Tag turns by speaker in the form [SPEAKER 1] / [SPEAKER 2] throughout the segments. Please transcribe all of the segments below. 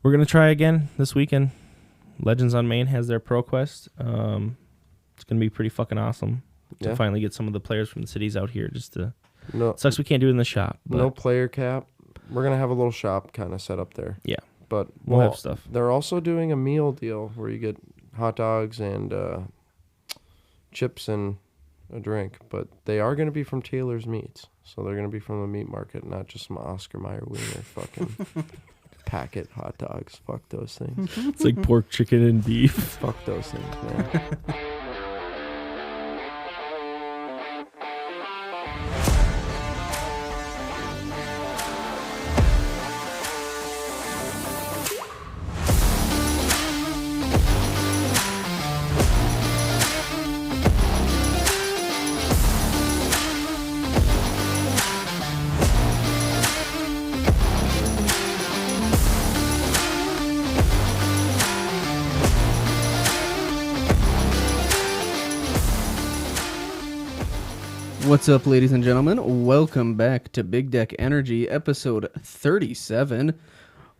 [SPEAKER 1] we're going to try again this weekend. Legends on Main has their Pro Quest. It's going to be pretty fucking awesome to finally get some of the players from the cities out here. Sucks we can't do it in the shop. But
[SPEAKER 2] no player cap. We're going to have a little shop kind of set up there.
[SPEAKER 1] Yeah.
[SPEAKER 2] But
[SPEAKER 1] we'll have stuff.
[SPEAKER 2] They're also doing a meal deal where you get hot dogs and chips and a drink. But they are going to be from Taylor's Meats. So they're going to be from the meat market, not just some Oscar Mayer Wiener fucking packet hot dogs. Fuck those things.
[SPEAKER 1] It's like pork, chicken, and beef.
[SPEAKER 2] Fuck those things, man.
[SPEAKER 3] What's up, ladies and gentlemen? Welcome back to Big Deck Energy, episode 37.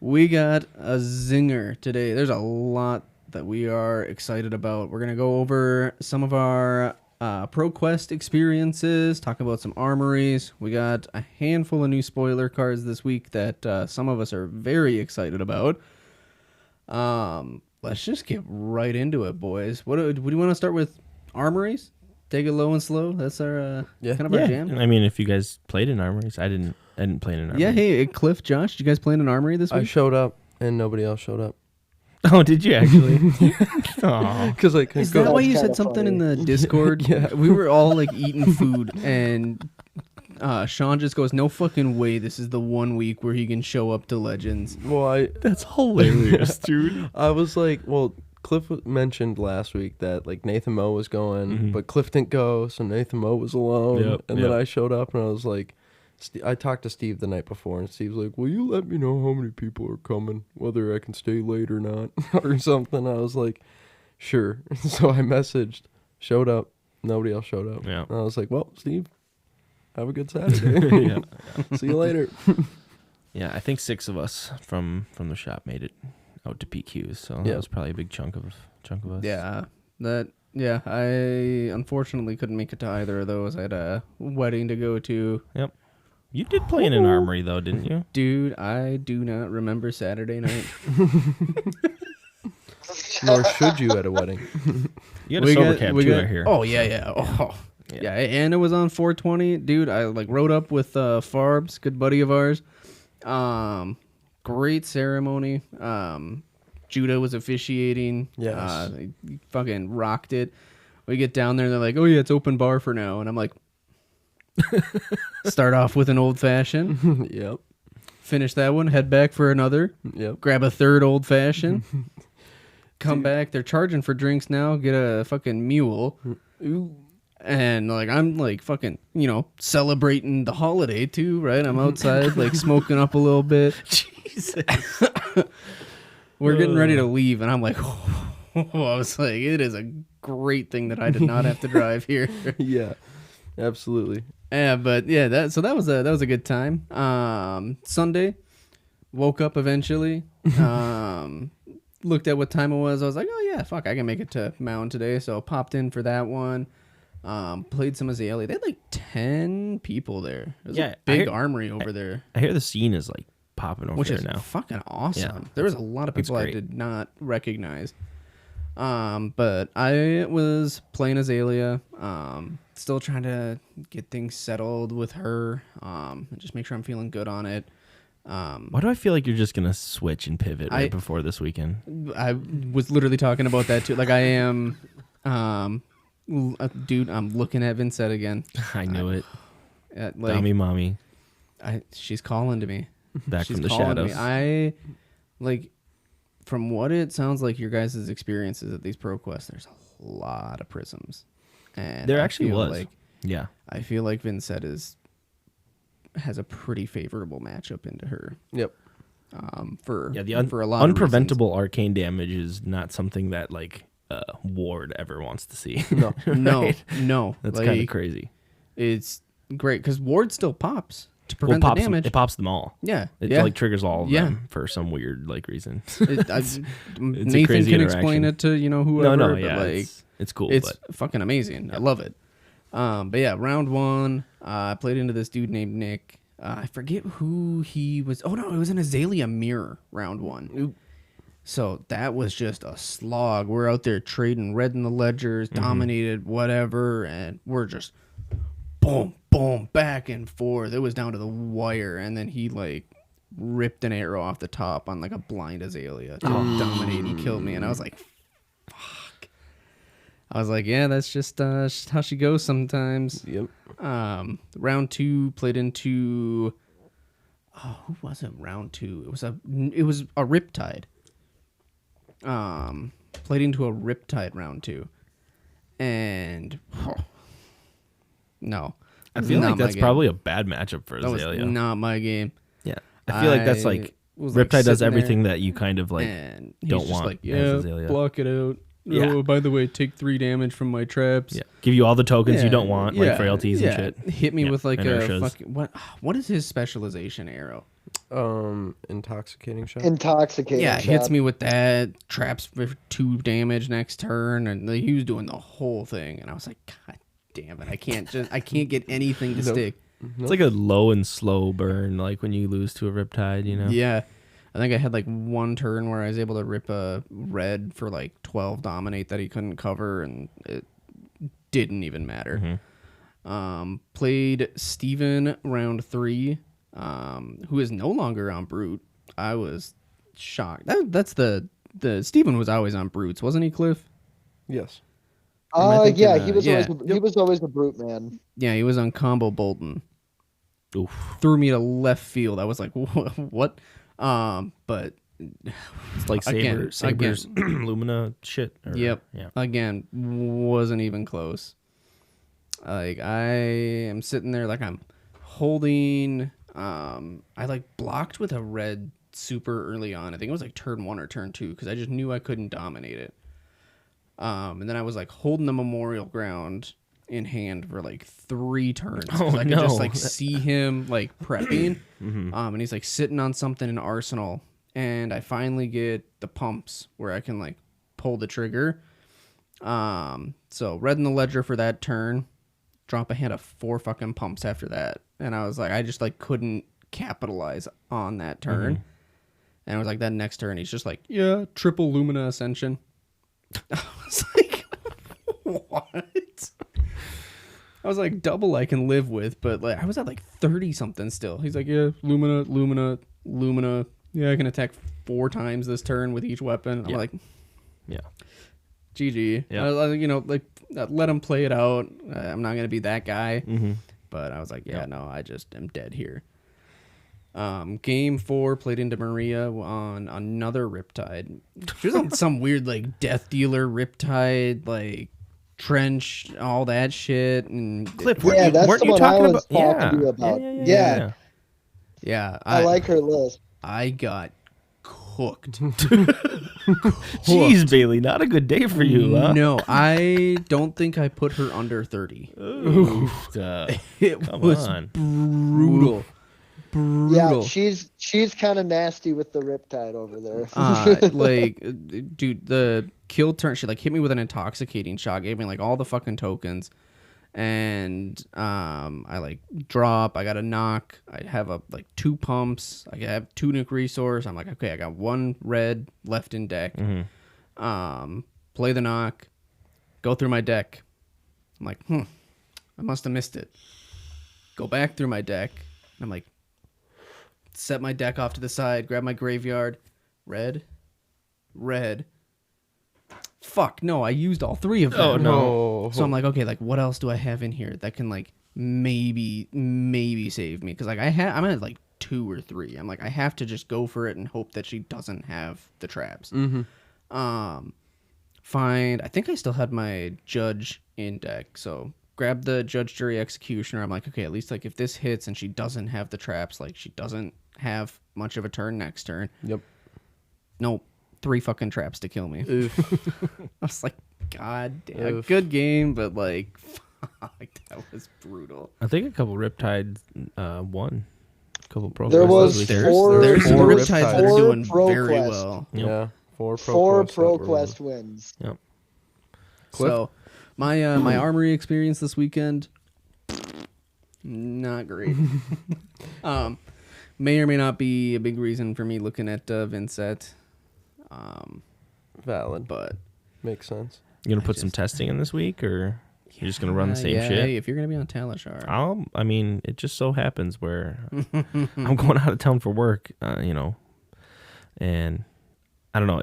[SPEAKER 3] We got a zinger today. There's a lot that we are excited about. We're going to go over some of our Pro Quest experiences, talk about some armories. We got a handful of new spoiler cards this week that some of us are very excited about. Let's just get right into it, boys. What do you want to start with? Armories? Take it low and slow. That's our kind of our jam.
[SPEAKER 1] I mean, if you guys played in armories, I didn't play in an armory.
[SPEAKER 3] Yeah, hey, Cliff, Josh, did you guys play in an armory this week?
[SPEAKER 2] I showed up and nobody else showed up.
[SPEAKER 1] Oh, did you actually? Because
[SPEAKER 3] is that why you said something in the Discord?
[SPEAKER 2] Yeah,
[SPEAKER 3] we were all like eating food, and Sean just goes, "No fucking way! This is the 1 week where he can show up to Legends."
[SPEAKER 2] Well,
[SPEAKER 1] that's hilarious, dude.
[SPEAKER 2] I was like, well, Cliff mentioned last week that like Nathan Moe was going, but Cliff didn't go, so Nathan Moe was alone. Then I showed up and I was like, I talked to Steve the night before, and Steve's like, "Will you let me know how many people are coming, whether I can stay late or not, or something?" I was like, "Sure." So I messaged, showed up, nobody else showed up.
[SPEAKER 1] Yeah.
[SPEAKER 2] And I was like, "Well, Steve, have a good Saturday. See you later."
[SPEAKER 1] Yeah, I think 6 of us from the shop made it out to PQs, so that was probably a big chunk of us.
[SPEAKER 3] Yeah, I unfortunately couldn't make it to either of those. I had a wedding to go to.
[SPEAKER 1] Yep. You did play in an armory though, didn't you?
[SPEAKER 3] Dude, I do not remember Saturday night.
[SPEAKER 2] Nor should you at a wedding.
[SPEAKER 1] You got a sober cab too, I hear.
[SPEAKER 3] Oh yeah. Yeah, and it was on 420. Dude, I like rode up with Farbs, good buddy of ours. Great ceremony. Judah was officiating.
[SPEAKER 2] Yes.
[SPEAKER 3] He fucking rocked it. We get down there and they're like, "Oh yeah, it's open bar for now." And I'm like, start off with an old fashioned.
[SPEAKER 2] Yep.
[SPEAKER 3] Finish that one, head back for another.
[SPEAKER 2] Yep.
[SPEAKER 3] Grab a third old fashioned. Come back. They're charging for drinks now. Get a fucking mule.
[SPEAKER 2] Ooh.
[SPEAKER 3] And like I'm like fucking, celebrating the holiday too, right? I'm outside like smoking up a little bit.
[SPEAKER 1] Jesus.
[SPEAKER 3] We're getting ready to leave, and I'm like, I was like, it is a great thing that I did not have to drive here.
[SPEAKER 2] Yeah, absolutely.
[SPEAKER 3] Yeah, but yeah, that was a good time. Sunday, woke up eventually. Looked at what time it was. I was like, oh yeah, fuck, I can make it to Mound today. So popped in for that one. Played some Azalea. They had like 10 people there. There's a big armory over there.
[SPEAKER 1] I hear the scene is like popping over there now.
[SPEAKER 3] Which is fucking awesome.
[SPEAKER 1] Yeah,
[SPEAKER 3] there was a lot of people I did not recognize. But I was playing Azalea. Still trying to get things settled with her. And just make sure I'm feeling good on it.
[SPEAKER 1] Why do I feel like you're just gonna switch and pivot right before this weekend?
[SPEAKER 3] I was literally talking about that too. Like I am, dude. I'm looking at Vincent again.
[SPEAKER 1] I knew it.
[SPEAKER 3] Like,
[SPEAKER 1] Dummy mommy.
[SPEAKER 3] She's calling to me.
[SPEAKER 1] Back from the shadows.
[SPEAKER 3] From what it sounds like, your guys' experiences at these Pro Quests, there's a lot of prisms. And
[SPEAKER 1] there actually was. Yeah.
[SPEAKER 3] I feel like Vincent has a pretty favorable matchup into her.
[SPEAKER 2] Yep.
[SPEAKER 3] For a lot
[SPEAKER 1] unpreventable arcane damage is not something that Ward ever wants to see.
[SPEAKER 3] No,
[SPEAKER 1] right?
[SPEAKER 3] no.
[SPEAKER 1] That's kind of crazy.
[SPEAKER 3] It's great because Ward still pops to prevent the damage.
[SPEAKER 1] It pops them all.
[SPEAKER 3] Yeah.
[SPEAKER 1] It like triggers all of them for some weird like reason.
[SPEAKER 3] Nathan can explain it to whoever.
[SPEAKER 1] No,
[SPEAKER 3] but like
[SPEAKER 1] it's cool.
[SPEAKER 3] It's fucking amazing. I love it. But yeah, round 1, I played into this dude named Nick. I forget who he was. Oh no, it was an Azalea Mirror round 1.
[SPEAKER 1] Oop.
[SPEAKER 3] So that was just a slog. We're out there trading red in the ledgers, dominated whatever, and we're just boom, boom, back and forth. It was down to the wire, and then he like ripped an arrow off the top on like a blind Azalea to dominate and kill me, and I was like, fuck. I was like, yeah, that's just how she goes sometimes.
[SPEAKER 2] Yep.
[SPEAKER 3] Round 2 played into. Oh, who was it? Round 2. It was a Riptide. Played into a Riptide round 2, and no,
[SPEAKER 1] I feel like that's probably a bad matchup for Azalea.
[SPEAKER 3] That was not my game.
[SPEAKER 1] Yeah, I feel like that's like Riptide does everything that you kind of like don't want.
[SPEAKER 3] Like, yeah, block it out.
[SPEAKER 1] Yeah.
[SPEAKER 3] Oh, by the way, take 3 damage from my traps.
[SPEAKER 1] Yeah. Give you all the tokens you don't want, like frailties and shit.
[SPEAKER 3] Hit me with like a fucking what is his specialization arrow?
[SPEAKER 2] Intoxicating shot.
[SPEAKER 3] Yeah, hits me with that. Traps for 2 damage next turn, and he was doing the whole thing, and I was like, God damn it! I can't get anything to stick.
[SPEAKER 1] It's like a low and slow burn, like when you lose to a Riptide,
[SPEAKER 3] Yeah. I think I had like 1 turn where I was able to rip a red for like 12 dominate that he couldn't cover, and it didn't even matter. Played Steven round 3, who is no longer on Brute. I was shocked. That's the Steven was always on Brutes, wasn't he, Cliff?
[SPEAKER 2] Yes.
[SPEAKER 4] Yeah, he was always the Brute man.
[SPEAKER 3] Yeah, he was on Combo Bolton.
[SPEAKER 1] Oof.
[SPEAKER 3] Threw me to left field. I was like, what? But
[SPEAKER 1] it's like Saber's Lumina shit.
[SPEAKER 3] Yeah. Again, wasn't even close. Like I am sitting there like I'm holding. I like blocked with a red super early on. I think it was like turn 1 or turn 2 because I just knew I couldn't dominate it. And then I was like holding the Memorial Ground in hand for like 3 turns. I could just like see him like prepping. And he's like sitting on something in Arsenal. And I finally get the pumps where I can like pull the trigger. So red in the ledger for that turn. Drop a hand of 4 fucking pumps after that. And I was like, I just like couldn't capitalize on that turn. And I was like, that next turn, he's just like, yeah, triple Lumina Ascension. I was like, what? I was like, double I can live with, but like I was at like 30 something still. He's like, yeah, Lumina. Yeah, I can attack 4 times this turn with each weapon. I'm like,
[SPEAKER 1] yeah,
[SPEAKER 3] GG.
[SPEAKER 1] Yeah.
[SPEAKER 3] Like let him play it out. I'm not gonna be that guy. But I was like, no, I just am dead here. Game 4 played into Maria on another Riptide. She was on some weird like Death Dealer Riptide, like trench, all that shit. And
[SPEAKER 4] Cliff, that's the one I was talking to you about.
[SPEAKER 3] Yeah.
[SPEAKER 4] I like her list.
[SPEAKER 3] I got cooked.
[SPEAKER 1] Jeez, Bailey, not a good day for you, huh?
[SPEAKER 3] No, I don't think I put her under 30. It was brutal.
[SPEAKER 4] Yeah, she's kind of nasty with the Riptide over there.
[SPEAKER 3] Like, dude, the kill turn, she like hit me with an intoxicating shot, gave me like all the fucking tokens, and I like drop. I got a knock. I have like 2 pumps. I have 2 nuke resource. I'm like, okay, I got 1 red left in deck. Play the knock. Go through my deck. I'm like, I must have missed it. Go back through my deck. And I'm like, set my deck off to the side, grab my graveyard, red. Fuck, no, I used all 3 of them.
[SPEAKER 1] Oh, no.
[SPEAKER 3] So I'm like, okay, like, what else do I have in here that can, like, maybe save me? Because, like, I'm at, like, 2 or 3. I'm like, I have to just go for it and hope that she doesn't have the traps. I think I still had my Judge in deck, so grab the Judge, Jury, Executioner. I'm like, okay, at least, like, if this hits and she doesn't have the traps, like, she doesn't have much of a turn next turn.
[SPEAKER 2] Yep.
[SPEAKER 3] Nope. 3 fucking traps to kill me. I was like, God damn. Good game, but like, fuck, that was brutal.
[SPEAKER 1] I think a couple Riptides won couple pro
[SPEAKER 4] There
[SPEAKER 1] quests.
[SPEAKER 4] was
[SPEAKER 3] There's
[SPEAKER 4] four
[SPEAKER 3] some
[SPEAKER 2] four
[SPEAKER 3] Riptides that are doing
[SPEAKER 4] Pro
[SPEAKER 3] very
[SPEAKER 4] Quest.
[SPEAKER 3] well.
[SPEAKER 1] Yep.
[SPEAKER 2] Yeah,
[SPEAKER 4] Four
[SPEAKER 2] Pro
[SPEAKER 4] Quest wins.
[SPEAKER 1] Yep.
[SPEAKER 2] Cliff?
[SPEAKER 3] So, my armory experience this weekend, not great. May or may not be a big reason for me looking at Vincent.
[SPEAKER 2] Valid,
[SPEAKER 3] But
[SPEAKER 2] makes sense.
[SPEAKER 1] You gonna put some testing in this week, or you're just gonna run the same shit?
[SPEAKER 3] Hey, if you're gonna be on Talishar,
[SPEAKER 1] I mean, it just so happens where I'm going out of town for work, and I don't know.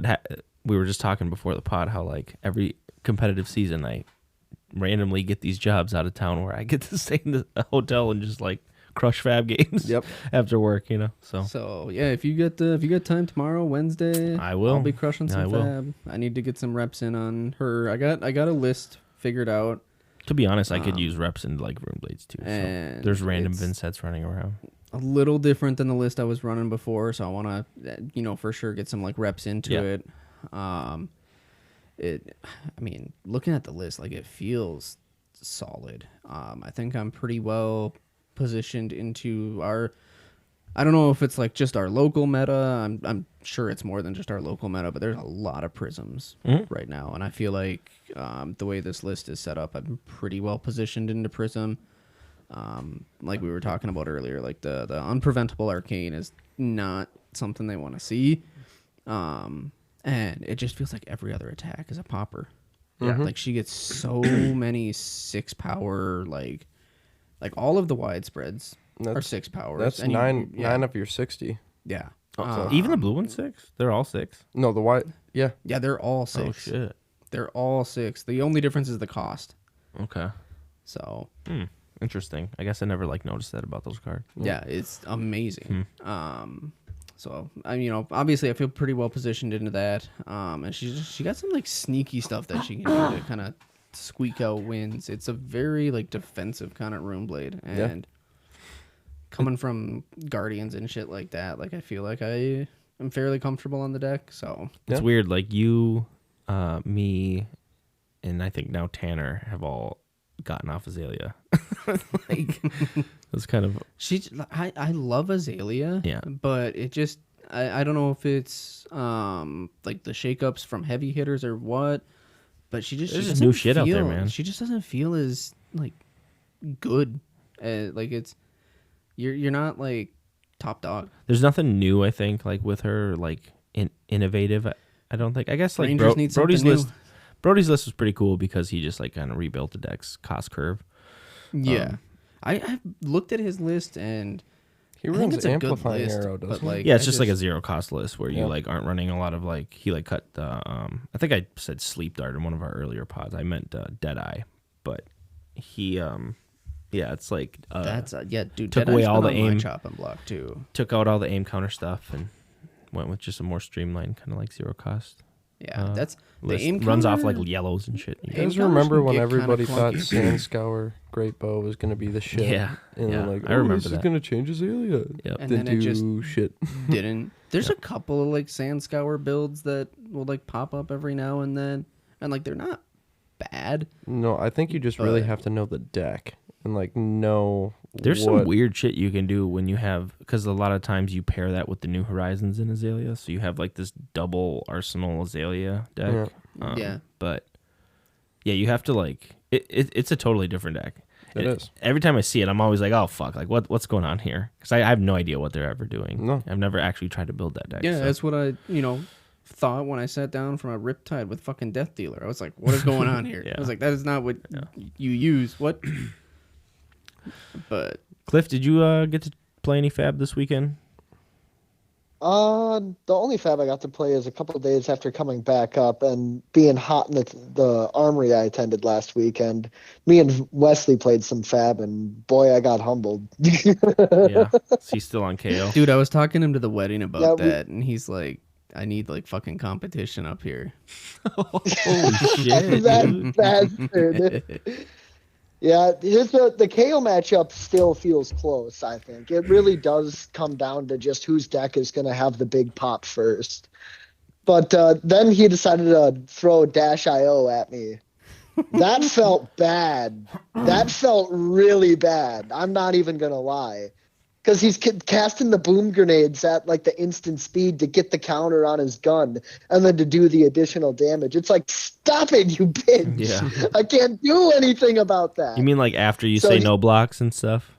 [SPEAKER 1] We were just talking before the pod how like every competitive season I randomly get these jobs out of town where I get to stay in a hotel and just like crush fab games.
[SPEAKER 2] Yep.
[SPEAKER 1] After work,
[SPEAKER 3] So yeah, if you get time tomorrow, Wednesday,
[SPEAKER 1] I will.
[SPEAKER 3] I'll be crushing some fab. I need to get some reps in on her. I got a list figured out.
[SPEAKER 1] To be honest, I could use reps in like Rune Blades too. So
[SPEAKER 3] And
[SPEAKER 1] there's random Vinsets running around.
[SPEAKER 3] A little different than the list I was running before, so I want to, for sure get some like reps into it. I mean, looking at the list, like it feels solid. I think I'm pretty well positioned into our. I don't know if it's like just our local meta. I'm sure it's more than just our local meta, but there's a lot of prisms right now, and I feel like the way this list is set up, I'm pretty well positioned into prism. Like we were talking about earlier, like the unpreventable arcane is not something they want to see. And it just feels like every other attack is a popper. Yeah. Like she gets so many 6 power, like all of the widespreads are 6 powers.
[SPEAKER 2] That's
[SPEAKER 3] and
[SPEAKER 2] nine of your 60.
[SPEAKER 3] Yeah.
[SPEAKER 1] Even the blue one's 6? They're all 6?
[SPEAKER 2] No, the white. Yeah.
[SPEAKER 3] Yeah, they're all 6.
[SPEAKER 1] Oh shit.
[SPEAKER 3] They're all 6. The only difference is the cost.
[SPEAKER 1] Okay.
[SPEAKER 3] So.
[SPEAKER 1] Interesting. I guess I never noticed that about those cards.
[SPEAKER 3] Yeah, it's amazing. So obviously I feel pretty well positioned into that. And she got some sneaky stuff that she can do to kind of squeak out wins. It's a very defensive kind of Rune Blade, and coming from Guardians and shit like that, I feel like I am fairly comfortable on the deck. So
[SPEAKER 1] it's weird. You, me, and I think now Tanner have all gotten off Azalea. It's kind of
[SPEAKER 3] I love Azalea, but it just I don't know if it's the shakeups from heavy hitters or what, but she just
[SPEAKER 1] new shit out there, man.
[SPEAKER 3] She just doesn't feel as good. It's you're not top dog.
[SPEAKER 1] There's nothing new, I think, with her innovative. I don't think. I guess Brody's list. Brody's list was pretty cool because he just kind of rebuilt the deck's cost curve.
[SPEAKER 3] Yeah, I've looked at his list and
[SPEAKER 2] he runs Amplifying Arrow, doesn't he?
[SPEAKER 1] Yeah, it's just a zero cost list where you aren't running a lot of he cut the I think I said Sleep Dart in one of our earlier pods. I meant Deadeye, but he it's
[SPEAKER 3] that's dude.
[SPEAKER 1] Took away all the aim
[SPEAKER 3] chop and block too.
[SPEAKER 1] Took out all the aim counter stuff and went with just a more streamlined kind of zero cost.
[SPEAKER 3] Yeah, that's
[SPEAKER 1] the aim runs off yellows and shit.
[SPEAKER 2] You guys remember when everybody thought Sandscour Great Bow was going to be the shit?
[SPEAKER 1] Yeah,
[SPEAKER 2] and
[SPEAKER 1] I
[SPEAKER 2] this
[SPEAKER 1] remember
[SPEAKER 2] is going to change Azalea.
[SPEAKER 1] Yep.
[SPEAKER 3] And then it just
[SPEAKER 2] shit.
[SPEAKER 3] Didn't. There's a couple of Sandscour builds that will pop up every now and then, and they're not bad.
[SPEAKER 2] No, I think you just really have to know the deck and know.
[SPEAKER 1] There's some weird shit you can do when you have, because a lot of times you pair that with the New Horizons in Azalea, so you have this double Arsenal Azalea deck. But yeah, you have to it's a totally different deck.
[SPEAKER 2] It is.
[SPEAKER 1] Every time I see it, I'm always oh fuck, what's going on here? Because I have no idea what they're ever doing.
[SPEAKER 2] No,
[SPEAKER 1] I've never actually tried to build that deck.
[SPEAKER 3] Yeah,
[SPEAKER 1] so.
[SPEAKER 3] that's what I thought when I sat down from a Riptide with fucking Death Dealer. I was like, what is going on here? I was like, that is not what you use. What? But
[SPEAKER 1] Cliff, did you get to play any fab this weekend?
[SPEAKER 4] The only fab I got to play is a couple of days after coming back up and being hot in the armory I attended last weekend. Me and Wesley played some fab, and boy, I got humbled.
[SPEAKER 1] Yeah, is he still on KO?
[SPEAKER 3] Dude, I was talking to him to the wedding about that, and he's like, I need fucking competition up here.
[SPEAKER 1] Holy shit,
[SPEAKER 4] that bastard. Yeah, the KO matchup still feels close, I think. It really does come down to just whose deck is going to have the big pop first. But then he decided to throw Dash.io at me. That felt bad. That felt really bad. I'm not even going to lie. because he's casting the boom grenades at like the instant speed to get the counter on his gun and then to do the additional damage. It's like, stop it, you bitch.
[SPEAKER 1] Yeah.
[SPEAKER 4] I can't do anything about that.
[SPEAKER 1] You mean like after you say no blocks and stuff?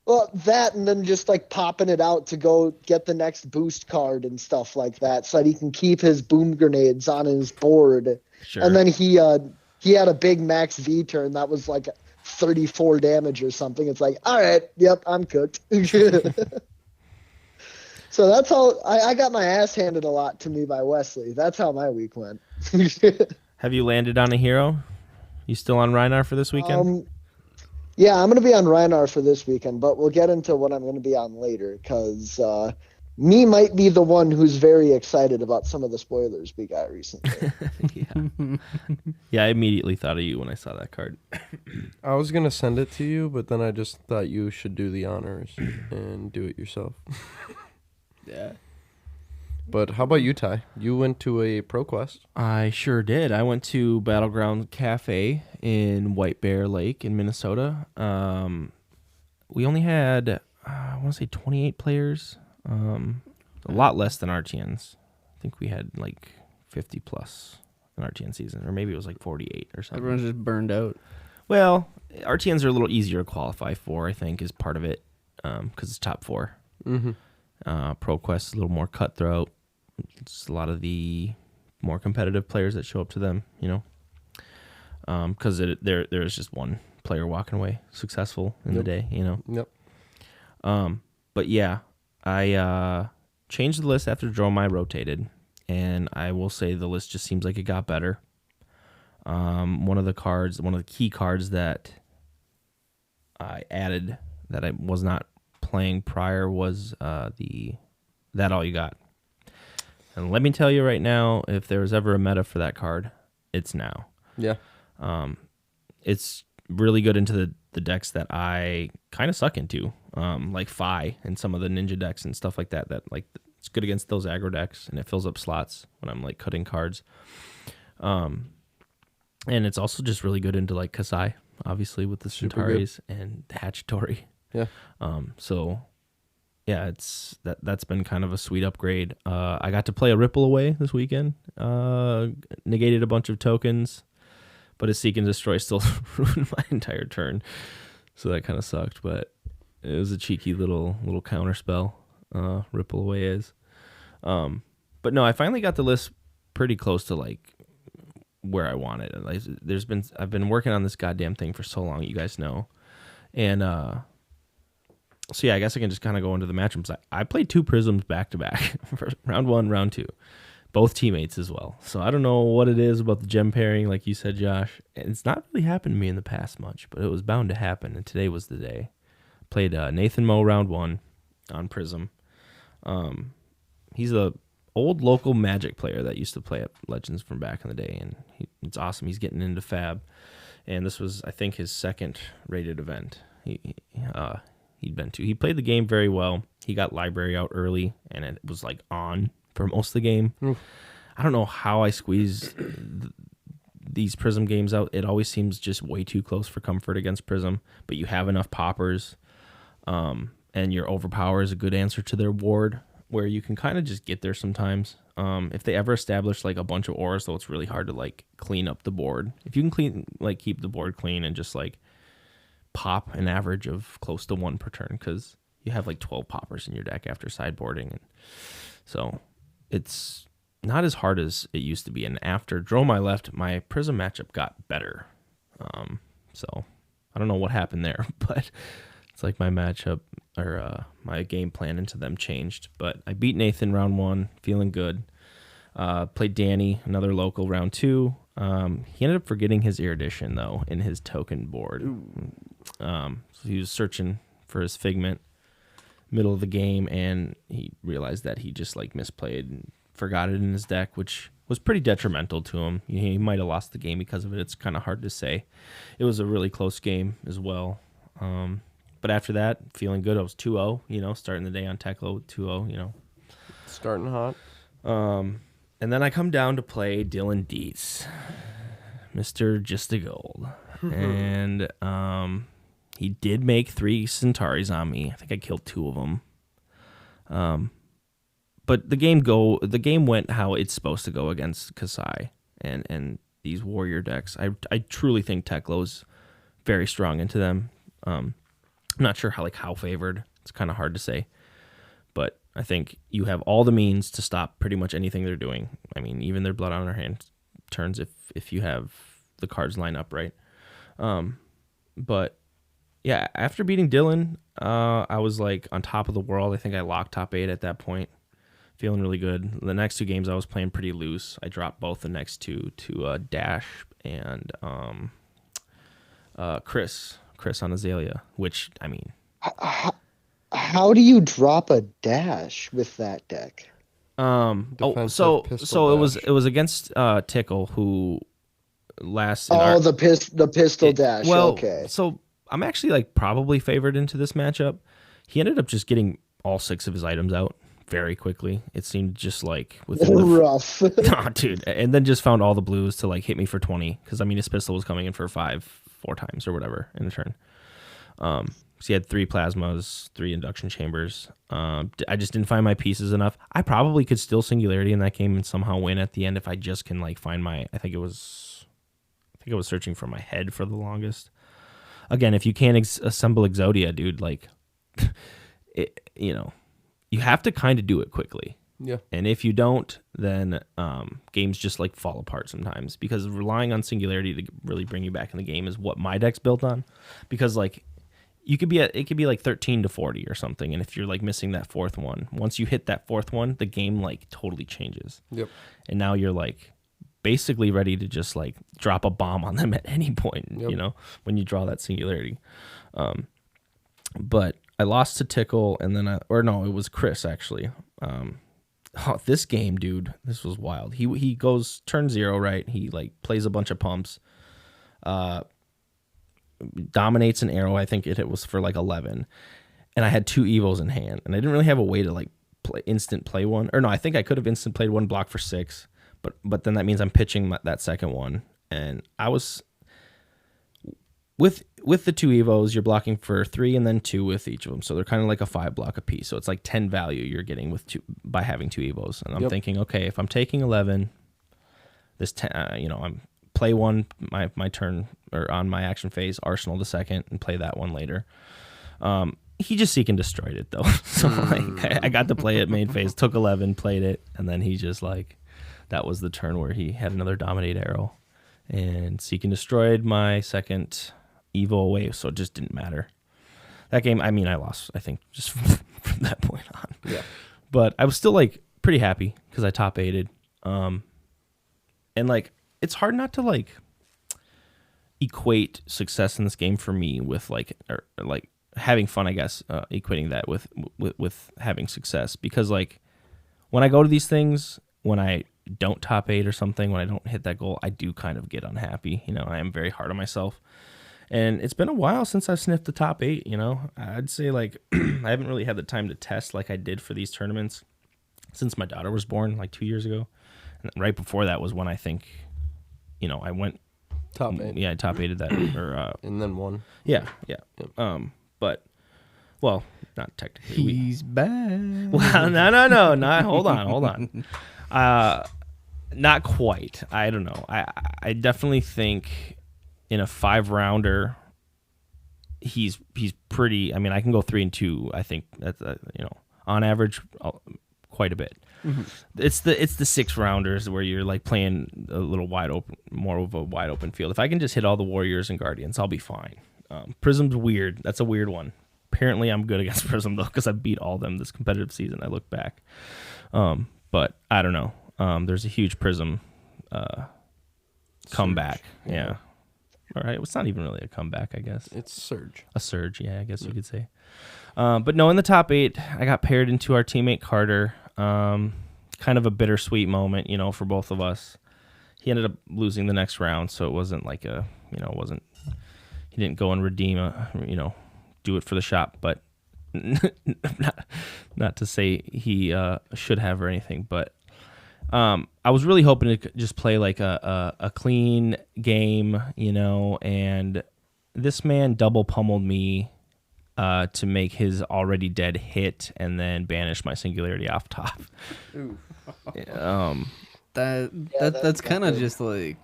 [SPEAKER 4] Well, that and then just like popping it out to go get the next boost card and stuff like that so that he can keep his boom grenades on his board. Sure. And then he had a big max V turn that was like 34 damage or something. It's like, all right, yep, I'm cooked. So that's how I got my ass handed a lot to me by Wesley. That's how my week went.
[SPEAKER 1] Have you landed on a hero? You still on Rhinar for this weekend?
[SPEAKER 4] Yeah, I'm going to be on Rhinar for this weekend, but we'll get into what I'm going to be on later because me might be the one who's very excited about some of the spoilers we got recently.
[SPEAKER 1] Yeah, I immediately thought of you when I saw that card.
[SPEAKER 2] I was going to send it to you, but then I just thought you should do the honors and do it yourself.
[SPEAKER 3] Yeah.
[SPEAKER 2] But how about you, Ty? You went to a ProQuest.
[SPEAKER 1] I sure did. I went to Battleground Cafe in White Bear Lake in Minnesota. We only had, I want to say 28 players. A lot less than RTN's. I think we had like 50 plus in RTN season, or maybe it was like 48 or something.
[SPEAKER 3] Everyone's just burned out.
[SPEAKER 1] Well, RTNs are a little easier to qualify for, I think, is part of it, because it's top 4.
[SPEAKER 2] Mm-hmm.
[SPEAKER 1] ProQuest is a little more cutthroat. It's a lot of the more competitive players that show up to them, you know, because there's just one player walking away successful in the day, you know.
[SPEAKER 2] Yep.
[SPEAKER 1] But yeah, I changed the list after Dromai rotated, and I will say the list just seems like it got better. One of the key cards that I added that I was not playing prior was That All You Got. And let me tell you right now, if there was ever a meta for that card, it's now.
[SPEAKER 2] Yeah.
[SPEAKER 1] It's really good into the decks that I kind of suck into, like Fi and some of the ninja decks and stuff like that. That like it's good against those aggro decks, and it fills up slots when I'm like cutting cards. And it's also just really good into like Kasai, obviously with the Centauris and the Hatchitori.
[SPEAKER 2] Yeah.
[SPEAKER 1] So yeah, that's been kind of a sweet upgrade. I got to play a Ripple Away this weekend. Negated a bunch of tokens, but his Seek and Destroy still ruined my entire turn. So that kind of sucked, but it was a cheeky little counter spell. Ripple Away is. But no, I finally got the list pretty close to like where I wanted. Like, I've been working on this goddamn thing for so long, you guys know, and so yeah, I guess I can just kind of go into the matchups. I played 2 Prisms back to back for round 1, round 2, both teammates as well. So I don't know what it is about the gem pairing, like you said, Josh. It's not really happened to me in the past much, but it was bound to happen, and today was the day. Played Nathan Moe round 1 on Prism. He's a old local Magic player that used to play at Legends from back in the day, and it's awesome. He's getting into Fab, and this was, I think, his second rated event he'd been to. He played the game very well. He got Library out early, and it was like on for most of the game. Oof. I don't know how I squeeze these Prism games out. It always seems just way too close for comfort against Prism, but you have enough poppers, and your Overpower is a good answer to their ward, where you can kind of just get there sometimes. If they ever establish like a bunch of auras, though, it's really hard to like clean up the board. If you can keep the board clean and just like pop an average of close to 1 per turn, because you have like 12 poppers in your deck after sideboarding, and so it's not as hard as it used to be. And after Dromai left, my Prism matchup got better. So I don't know what happened there, but it's like my matchup or my game plan into them changed. But I beat Nathan round 1, feeling good. Played Danny, another local, round 2. He ended up forgetting his Erudition, though, in his token board. So he was searching for his Figment middle of the game, and he realized that he just like misplayed and forgot it in his deck, which was pretty detrimental to him. He might have lost the game because of it. It's kind of hard to say. It was a really close game as well. But after that, feeling good. I was 2-0, starting the day on Teklo 2-0,
[SPEAKER 2] Starting hot.
[SPEAKER 1] And then I come down to play Dylan Dietz, Mr. Just a Gold. And He did make 3 Centauris on me. I think I killed 2 of them. But the game went how it's supposed to go against Kasai and these warrior decks. I truly think Teklo's very strong into them. I'm not sure how favored. It's kind of hard to say. But I think you have all the means to stop pretty much anything they're doing. I mean, even their Blood on their hand turns if you have the cards line up right. But yeah, after beating Dylan, I was like on top of the world. I think I locked top 8 at that point. Feeling really good. The next 2 games I was playing pretty loose. I dropped both the next 2 to Dash and Chris on Azalea, which, I mean...
[SPEAKER 4] How do you drop a Dash with that deck?
[SPEAKER 1] So it was against Tickle, who last...
[SPEAKER 4] the pistol Dash,
[SPEAKER 1] well,
[SPEAKER 4] okay.
[SPEAKER 1] So I'm actually like probably favored into this matchup. He ended up just getting all 6 of his items out very quickly. It seemed just like
[SPEAKER 4] rough.
[SPEAKER 1] Nah, dude. And then just found all the blues to like hit me for 20 because I mean his pistol was coming in for 4 times or whatever in a turn. So he had 3 plasmas, 3 induction chambers. I just didn't find my pieces enough. I probably could still singularity in that game and somehow win at the end if I just can like find my. I think I was searching for my head for the longest. Again, if you can't assemble Exodia, dude, like, you have to kind of do it quickly.
[SPEAKER 2] Yeah.
[SPEAKER 1] And if you don't, then games just like fall apart sometimes because relying on singularity to really bring you back in the game is what my deck's built on. Because like it could be like 13 to 40 or something, and if you're like missing that 4th one, once you hit that 4th one, the game like totally changes.
[SPEAKER 2] Yep.
[SPEAKER 1] And now you're like basically ready to just like drop a bomb on them at any point,
[SPEAKER 2] yep.
[SPEAKER 1] When you draw that singularity. But I lost to Tickle, and then it was Chris actually. This game, dude, this was wild. He goes turn 0, right? He like plays a bunch of pumps, dominates an arrow. I think it was for like 11, and I had 2 evos in hand, and I didn't really have a way to like instant play one. Or no, I think I could have instant played one block for 6, but then that means I'm pitching that second one, and I was with the 2 evos, you're blocking for 3 and then 2 with each of them. So they're kind of like a 5 block a piece. So it's like 10 value you're getting with 2 by having 2 evos. And I'm thinking, okay, if I'm taking 11, this 10, I'm play one my turn or on my action phase, Arsenal the second, and play that one later. He just seek and destroyed it though. So like I got to play it main phase, took 11, played it, and then he just like that was the turn where he had another dominate arrow and seek and destroyed my second Evo away, so it just didn't matter. That game, I mean, I lost, I think, just from that point on.
[SPEAKER 2] Yeah.
[SPEAKER 1] But I was still, like, pretty happy because I top 8'd. And, like, it's hard not to, like, equate success in this game for me with, like, having fun, I guess, equating that with having success. Because, like, when I go to these things, when I don't top 8 or something, when I don't hit that goal, I do kind of get unhappy. I am very hard on myself. And it's been a while since I've sniffed the top 8, I'd say, like, I haven't really had the time to test like I did for these tournaments since my daughter was born, like 2 years ago. And right before that was when I think, I went...
[SPEAKER 2] Top 8.
[SPEAKER 1] Yeah, I top 8'd that.
[SPEAKER 2] And then won.
[SPEAKER 1] Yeah. Yep. But, well, not technically.
[SPEAKER 3] He's back.
[SPEAKER 1] Well, no. Not, hold on. Not quite. I don't know. I definitely think... in a 5-rounder, he's pretty. I mean, I can go 3 and 2. I think that's on average, quite a bit. Mm-hmm. It's the 6-rounders where you're like playing a little more of a wide open field. If I can just hit all the warriors and guardians, I'll be fine. Prism's weird. That's a weird one. Apparently, I'm good against Prism though because I beat all of them this competitive season. I look back, but I don't know. There's a huge Prism comeback. Yeah. All right, it's not even really a comeback, I guess.
[SPEAKER 2] It's surge.
[SPEAKER 1] A surge, yeah, I guess you could say. But no, in the top 8, I got paired into our teammate Carter. Kind of a bittersweet moment, for both of us. He ended up losing the next round, so it wasn't like he didn't go and redeem do it for the shop, but not to say he should have or anything, but I was really hoping to just play like a clean game, and this man double pummeled me to make his already dead hit and then banish my singularity off top.
[SPEAKER 3] That's kind of just like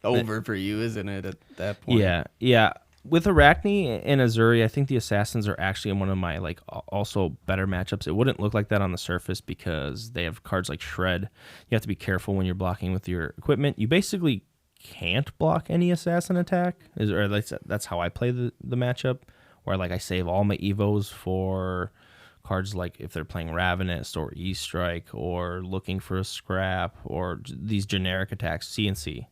[SPEAKER 3] over for you, isn't it, at that point?
[SPEAKER 1] Yeah. With Arachne and Azuri, I think the assassins are actually in one of my like also better matchups. It wouldn't look like that on the surface because they have cards like Shred. You have to be careful when you're blocking with your equipment. You basically can't block any assassin attack. That's how I play the matchup. Where like I save all my evos for cards like if they're playing Ravenous or E-Strike or looking for a scrap or these generic attacks, CNC.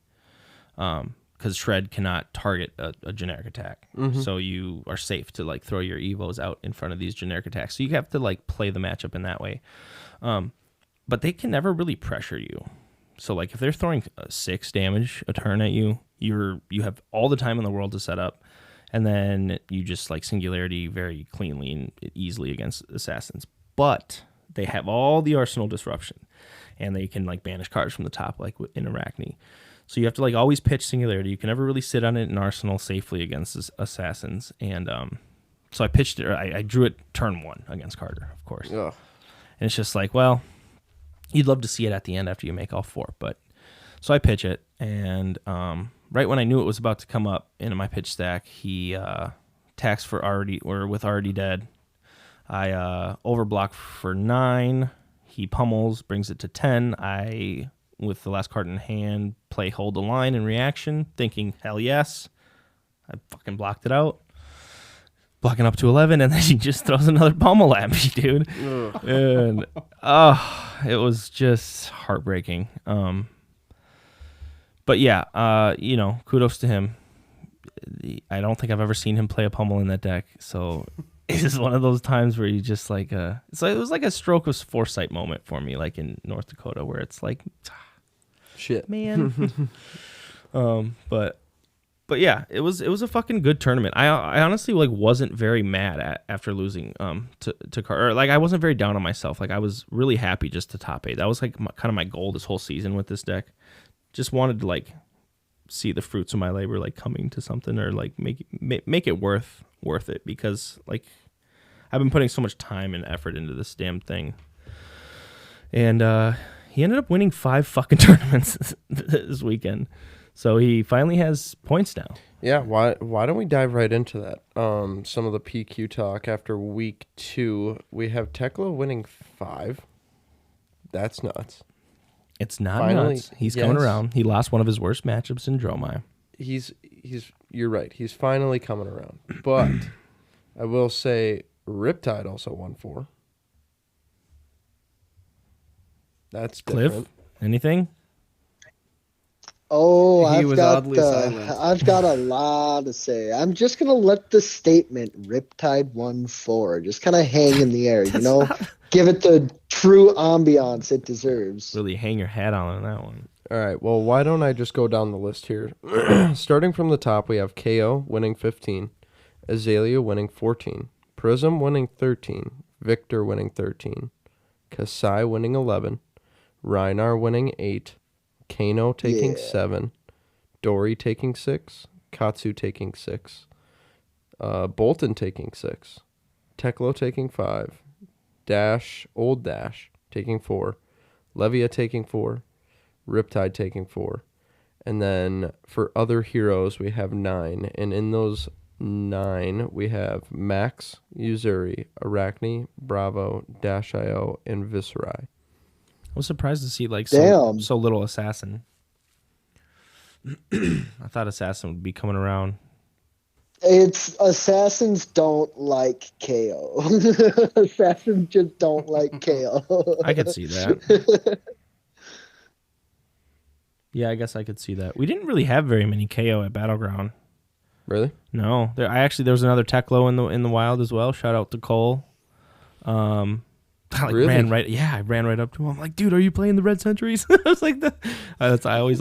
[SPEAKER 1] Because Shred cannot target a generic attack. Mm-hmm. So you are safe to like throw your evos out in front of these generic attacks. So you have to like play the matchup in that way. But they can never really pressure you. So like if they're throwing 6 damage a turn at you, you have all the time in the world to set up. And then you just like singularity very cleanly and easily against assassins. But they have all the arsenal disruption. And they can like banish cards from the top like in Arachne. So you have to like always pitch singularity. You can never really sit on it in arsenal safely against assassins. And so I pitched it. I drew it turn 1 against Carter, of course. Ugh. And it's just like, well, you'd love to see it at the end after you make all 4. But so I pitch it. And right when I knew it was about to come up into my pitch stack, he attacks for with already dead. I overblock for 9. He pummels, brings it to 10. I, with the last card in hand, play hold the line in reaction, thinking, hell yes. I fucking blocked it out. Blocking up to 11, and then he just throws another pummel at me, dude. And it was just heartbreaking. But yeah, kudos to him. I don't think I've ever seen him play a pummel in that deck. So it's one of those times where you just like, it was like a stroke of foresight moment for me, like in North Dakota, where it's like,
[SPEAKER 2] shit,
[SPEAKER 1] man. But yeah, it was a fucking good tournament. I honestly like wasn't very mad after losing to Carter. Like I wasn't very down on myself. Like I was really happy just to top 8. That was like kind of my goal this whole season with this deck. Just wanted to like see the fruits of my labor like coming to something or like make it worth it, because like I've been putting so much time and effort into this damn thing. And he ended up winning 5 fucking tournaments this weekend. So he finally has points now.
[SPEAKER 2] Yeah, why don't we dive right into that? Some of the PQ talk after week 2. We have Tekla winning 5. That's nuts.
[SPEAKER 1] It's not finally, nuts. He's coming around. He lost one of his worst matchups in Dromai.
[SPEAKER 2] You're right. He's finally coming around. But I will say Riptide also won 4. That's
[SPEAKER 1] Cliff,
[SPEAKER 2] different.
[SPEAKER 1] Anything?
[SPEAKER 4] Oh, I've got a lot to say. I'm just gonna let the statement "Riptide 1-4" just kind of hang in the air. Give it the true ambiance it deserves.
[SPEAKER 1] Really hang your hat on that one.
[SPEAKER 2] All right. Well, why don't I just go down the list here? Starting from the top, we have KO winning 15, Azalea winning 14, Prism winning 13, Victor winning 13, Kasai winning 11, Reinar winning 8. Kano taking 7, Dory taking 6, Katsu taking 6, Bolton taking 6, Teklo taking 5, Old Dash taking 4, Levia taking 4, Riptide taking 4, and then for other heroes we have 9, and in those 9 we have Max, Yuzuri, Arachne, Bravo, Dash.io, and Viserai.
[SPEAKER 1] I was surprised to see like so little Assassin. I thought Assassin would be coming around.
[SPEAKER 4] Assassins don't like KO. Assassins just don't like KO.
[SPEAKER 1] I could see that. Yeah, I guess I could see that. We didn't really have very many KO at Battleground.
[SPEAKER 2] Really?
[SPEAKER 1] No. There was another Teklo in the wild as well. Shout out to Cole. I ran right up to him. I'm like, dude, are you playing the Red Centuries? I was like, I always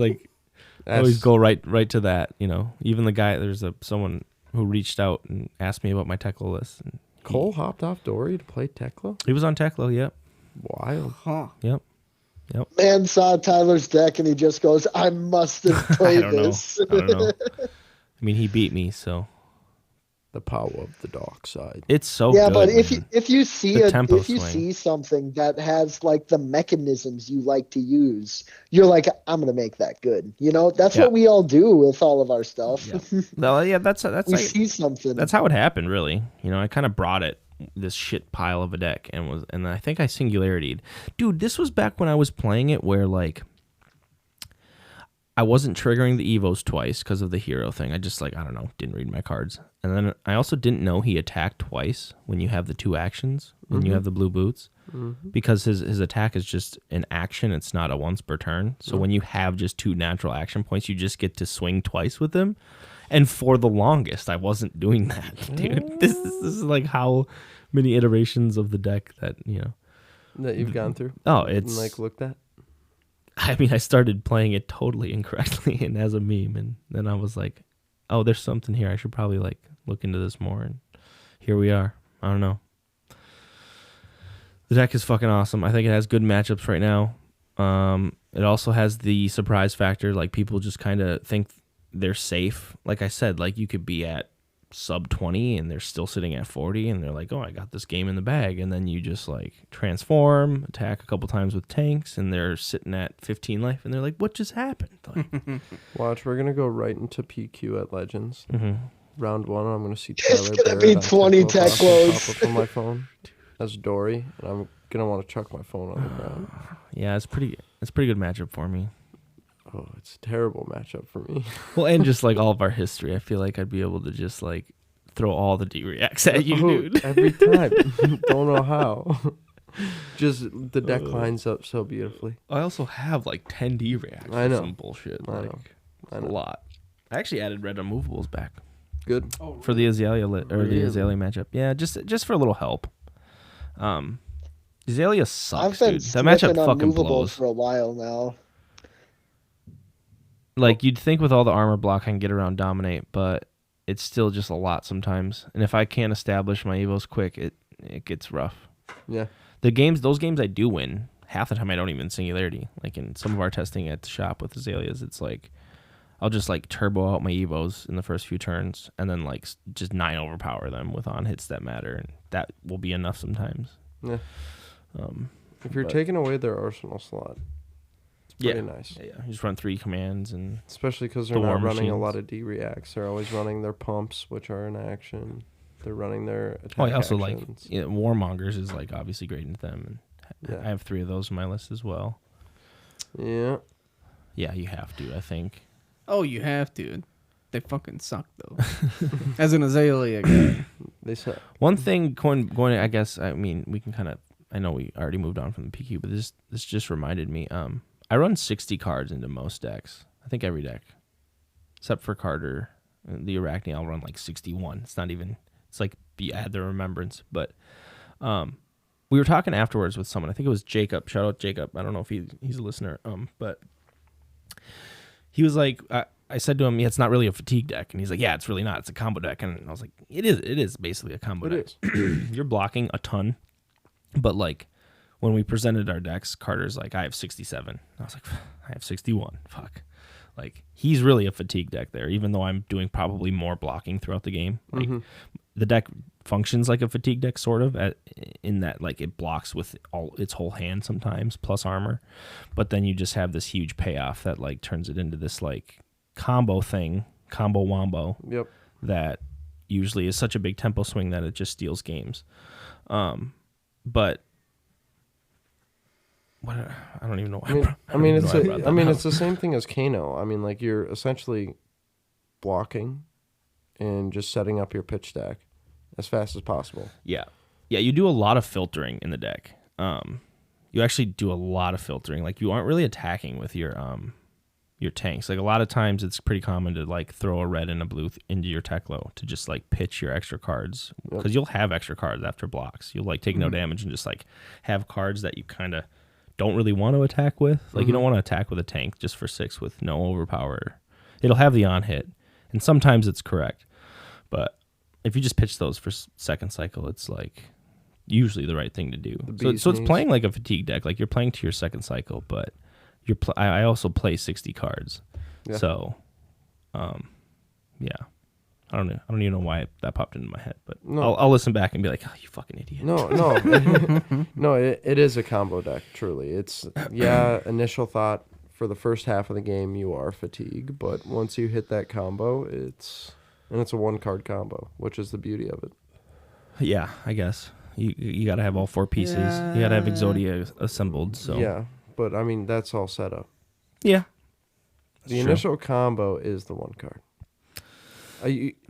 [SPEAKER 1] go right to that. Even the guy, there's someone who reached out and asked me about my Tekla list. And
[SPEAKER 2] Cole hopped off Dory to play Tekla?
[SPEAKER 1] He was on Tekla, yep.
[SPEAKER 2] Wild.
[SPEAKER 1] Huh. Yep.
[SPEAKER 4] Man saw Tyler's deck and he just goes, I must have played this.
[SPEAKER 1] I don't know. I mean, he beat me, so
[SPEAKER 2] The power of the dark side.
[SPEAKER 1] It's so
[SPEAKER 4] yeah,
[SPEAKER 1] good.
[SPEAKER 4] But
[SPEAKER 1] man.
[SPEAKER 4] if you see something that has like the mechanisms you like to use, you're like, I'm gonna make that good. You know, that's what we all do with all of our stuff.
[SPEAKER 1] Yeah, well, yeah, that's
[SPEAKER 4] we
[SPEAKER 1] like,
[SPEAKER 4] see something.
[SPEAKER 1] That's how it happened, really. You know, I kind of brought this shit pile of a deck, and I think I singularity'd. Dude, this was back when I was playing it, where like I wasn't triggering the Evos twice because of the hero thing. I just I don't know, didn't read my cards. And then I also didn't know he attacked twice when you have the 2 actions, when you have the blue boots, because his attack is just an action. It's not a once per turn. So when you have just 2 natural action points, you just get to swing twice with him. And for the longest, I wasn't doing that, dude. This is like how many iterations of the deck that, you know.
[SPEAKER 2] That you've gone through?
[SPEAKER 1] Oh, it's...
[SPEAKER 2] And, looked at?
[SPEAKER 1] I mean, I started playing it totally incorrectly and as a meme, and then I was like, oh, there's something here. I should probably look into this more, and here we are. I don't know. The deck is fucking awesome. I think it has good matchups right now. It also has the surprise factor. Like, people just kind of think they're safe. Like I said, you could be at sub 20 and they're still sitting at 40, and they're like, oh, I got this game in the bag. And then you just transform, attack a couple times with tanks, and they're sitting at 15 life, and they're like, what just happened?
[SPEAKER 2] Watch, we're gonna go right into PQ at Legends. Round 1, I'm gonna see
[SPEAKER 4] Tyler
[SPEAKER 2] Barrett.
[SPEAKER 4] It's gonna be 20 Teklos.
[SPEAKER 2] Pop up on my phone. That's Dory, and I'm gonna want to chuck my phone on the ground.
[SPEAKER 1] Yeah, it's pretty good matchup for me.
[SPEAKER 2] Oh, it's a terrible matchup for me.
[SPEAKER 1] Well, and just all of our history, I feel like I'd be able to just throw all the D-reacts at you, dude.
[SPEAKER 2] Every time. Don't know how. Just the deck lines up so beautifully.
[SPEAKER 1] I also have 10 D-reacts.
[SPEAKER 2] I know.
[SPEAKER 1] Some bullshit.
[SPEAKER 2] I know.
[SPEAKER 1] A lot. I actually added red unmovables back.
[SPEAKER 2] Good.
[SPEAKER 1] For the Azalea the Azalea matchup. Yeah, just for a little help. Azalea sucks, dude. That matchup fucking blows.
[SPEAKER 4] For a while now.
[SPEAKER 1] You'd think with all the armor block I can get around Dominate, but it's still just a lot sometimes. And if I can't establish my Evos quick, it gets rough.
[SPEAKER 2] Yeah.
[SPEAKER 1] Those games I do win, half the time I don't even Singularity. In some of our testing at the shop with Azaleas, it's I'll just turbo out my Evos in the first few turns, and then just 9 overpower them with on hits that matter, and that will be enough sometimes.
[SPEAKER 2] Yeah. If you're taking away their arsenal slot, pretty nice.
[SPEAKER 1] Yeah, you just run 3 commands, and
[SPEAKER 2] especially because they're not running a lot of D-reacts. They're always running their pumps, which are in action. They're running their attack
[SPEAKER 1] I also
[SPEAKER 2] actions.
[SPEAKER 1] Warmongers is obviously great into them, and I have 3 of those on my list as well.
[SPEAKER 2] Yeah.
[SPEAKER 1] Yeah, you have to, I think.
[SPEAKER 3] Oh, you have to. They fucking suck though. As an Azalea guy,
[SPEAKER 2] they suck.
[SPEAKER 1] One thing going, I guess. I mean, we can kind of. I know we already moved on from the PQ, but this just reminded me. I run 60 cards into most decks. I think every deck, except for Carter, the Arachne. I'll run 61. It's not even. It's add the remembrance. But we were talking afterwards with someone. I think it was Jacob. Shout out Jacob. I don't know if he's a listener. But he was like, I said to him, yeah, it's not really a fatigue deck. And he's like, yeah, it's really not. It's a combo deck. And I was like, it is basically a combo deck. You're blocking a ton. But when we presented our decks, Carter's like, I have 67. I was like, I have 61. Fuck. He's really a fatigue deck there, even though I'm doing probably more blocking throughout the game. The deck functions like a fatigue deck, sort of, in that it blocks with its whole hand sometimes, plus armor. But then you just have this huge payoff that turns it into this combo thing, combo wombo.
[SPEAKER 2] Yep.
[SPEAKER 1] That usually is such a big tempo swing that it just steals games. But what I don't even know.
[SPEAKER 2] It's the same thing as Kano. I mean, you're essentially blocking and just setting up your pitch deck as fast as possible.
[SPEAKER 1] Yeah. You do a lot of filtering in the deck. You actually do a lot of filtering. You aren't really attacking with your tanks. A lot of times it's pretty common to throw a red and a blue into your Teklo to just pitch your extra cards, because you'll have extra cards after blocks. You'll take no damage and just have cards that you kind of don't really want to attack with. You don't want to attack with a tank just for 6 with no overpower. It'll have the on hit, and sometimes it's correct, but if you just pitch those for second cycle, it's usually the right thing to do. So it's playing like a fatigue deck. You're playing to your second cycle, but I also play 60 cards. Yeah. So, yeah. I don't know. I don't even know why that popped into my head, but I'll listen back and be like, oh, you fucking idiot.
[SPEAKER 2] No, it is a combo deck. Truly, it's initial thought for the first half of the game you are fatigued, but once you hit that combo, it's a 1-card combo, which is the beauty of it.
[SPEAKER 1] Yeah, I guess you got to have all 4 pieces. Yeah. You got to have Exodia assembled. So
[SPEAKER 2] yeah, but I mean that's all set up.
[SPEAKER 1] Yeah,
[SPEAKER 2] the initial combo is the 1 card.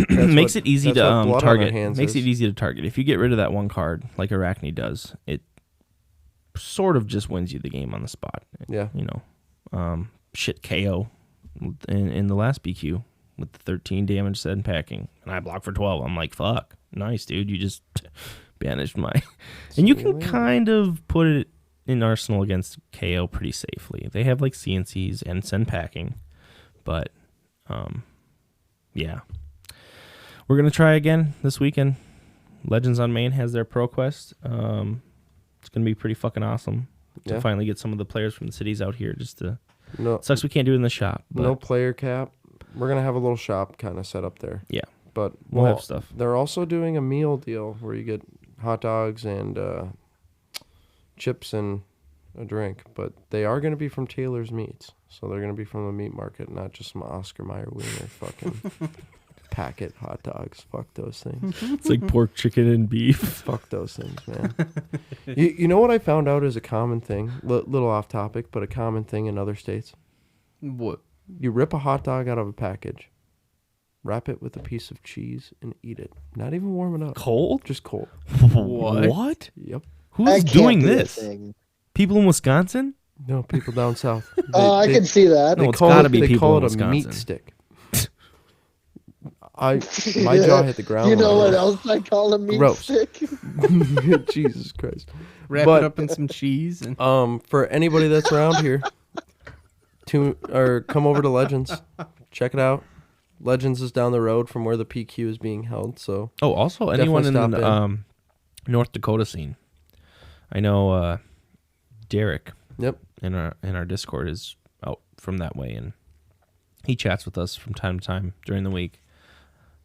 [SPEAKER 1] Makes it easy to target. Makes it easy to target. If you get rid of that 1 card, like Arachne does, it sort of just wins you the game on the spot.
[SPEAKER 2] Yeah,
[SPEAKER 1] shit KO in the last BQ with the 13 damage set and packing, and I block for 12. I'm like, fuck, nice, dude. You just banished my, and you can kind of put it in Arsenal against KO pretty safely. They have like CNCs and send packing, but yeah. We're going to try again this weekend. Legends on Main has their Pro Quest. It's going to be pretty fucking awesome to finally get some of the players from the cities out here just to... It sucks we can't do it in the shop. But
[SPEAKER 2] no player cap. We're going to have a little shop kind of set up there.
[SPEAKER 1] Yeah.
[SPEAKER 2] But
[SPEAKER 1] we'll have stuff.
[SPEAKER 2] They're also doing a meal deal where you get hot dogs and chips and a drink. But they are going to be from Taylor's Meats. So they're going to be from the meat market, not just some Oscar Mayer wiener fucking packet hot dogs. Fuck those things.
[SPEAKER 1] It's like pork, chicken, and beef.
[SPEAKER 2] Fuck those things, man. You know what I found out is a common thing? Little off topic, but a common thing in other states?
[SPEAKER 3] What?
[SPEAKER 2] You rip a hot dog out of a package, wrap it with a piece of cheese, and eat it. Not even warm it up.
[SPEAKER 1] Cold?
[SPEAKER 2] Just cold.
[SPEAKER 1] What?
[SPEAKER 2] Yep.
[SPEAKER 1] Who's doing this? People in Wisconsin?
[SPEAKER 2] No, people down south.
[SPEAKER 4] I can see that.
[SPEAKER 1] No, it's got to be people in
[SPEAKER 2] They
[SPEAKER 1] Wisconsin.
[SPEAKER 2] call it a meat stick. My jaw hit the ground.
[SPEAKER 4] You know what else I call a meat stick?
[SPEAKER 2] Jesus Christ.
[SPEAKER 3] Wrap it up in some cheese. And
[SPEAKER 2] for anybody that's around here, come over to Legends. Check it out. Legends is down the road from where the PQ is being held. So
[SPEAKER 1] also anyone in the North Dakota scene. I know Derek.
[SPEAKER 2] Yep.
[SPEAKER 1] In our Discord is out from that way, and he chats with us from time to time during the week.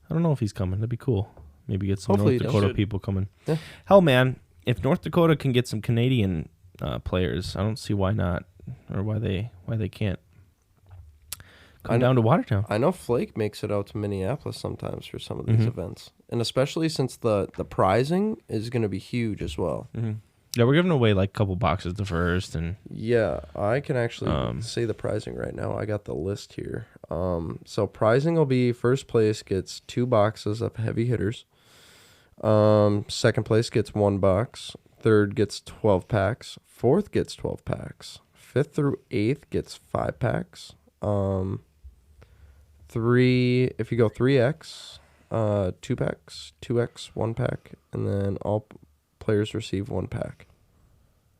[SPEAKER 1] I don't know if he's coming. That'd be cool. Maybe get some North Dakota people coming. Yeah. Hell, man, if North Dakota can get some Canadian players, I don't see why not, or why they can't come down to Watertown.
[SPEAKER 2] I know Flake makes it out to Minneapolis sometimes for some of these events, and especially since the prizing is going to be huge as well.
[SPEAKER 1] Mm-hmm. Yeah, we're giving away like a couple boxes to first, and
[SPEAKER 2] I can actually say the prizing right now. I got the list here. So prizing will be first place gets 2 boxes of heavy hitters. Second place gets 1 box. Third gets 12 packs. Fourth gets 12 packs. 5th through 8th gets 5 packs. 3 if you go 3X, 2 packs. 2X 1 pack, and then all players receive 1 pack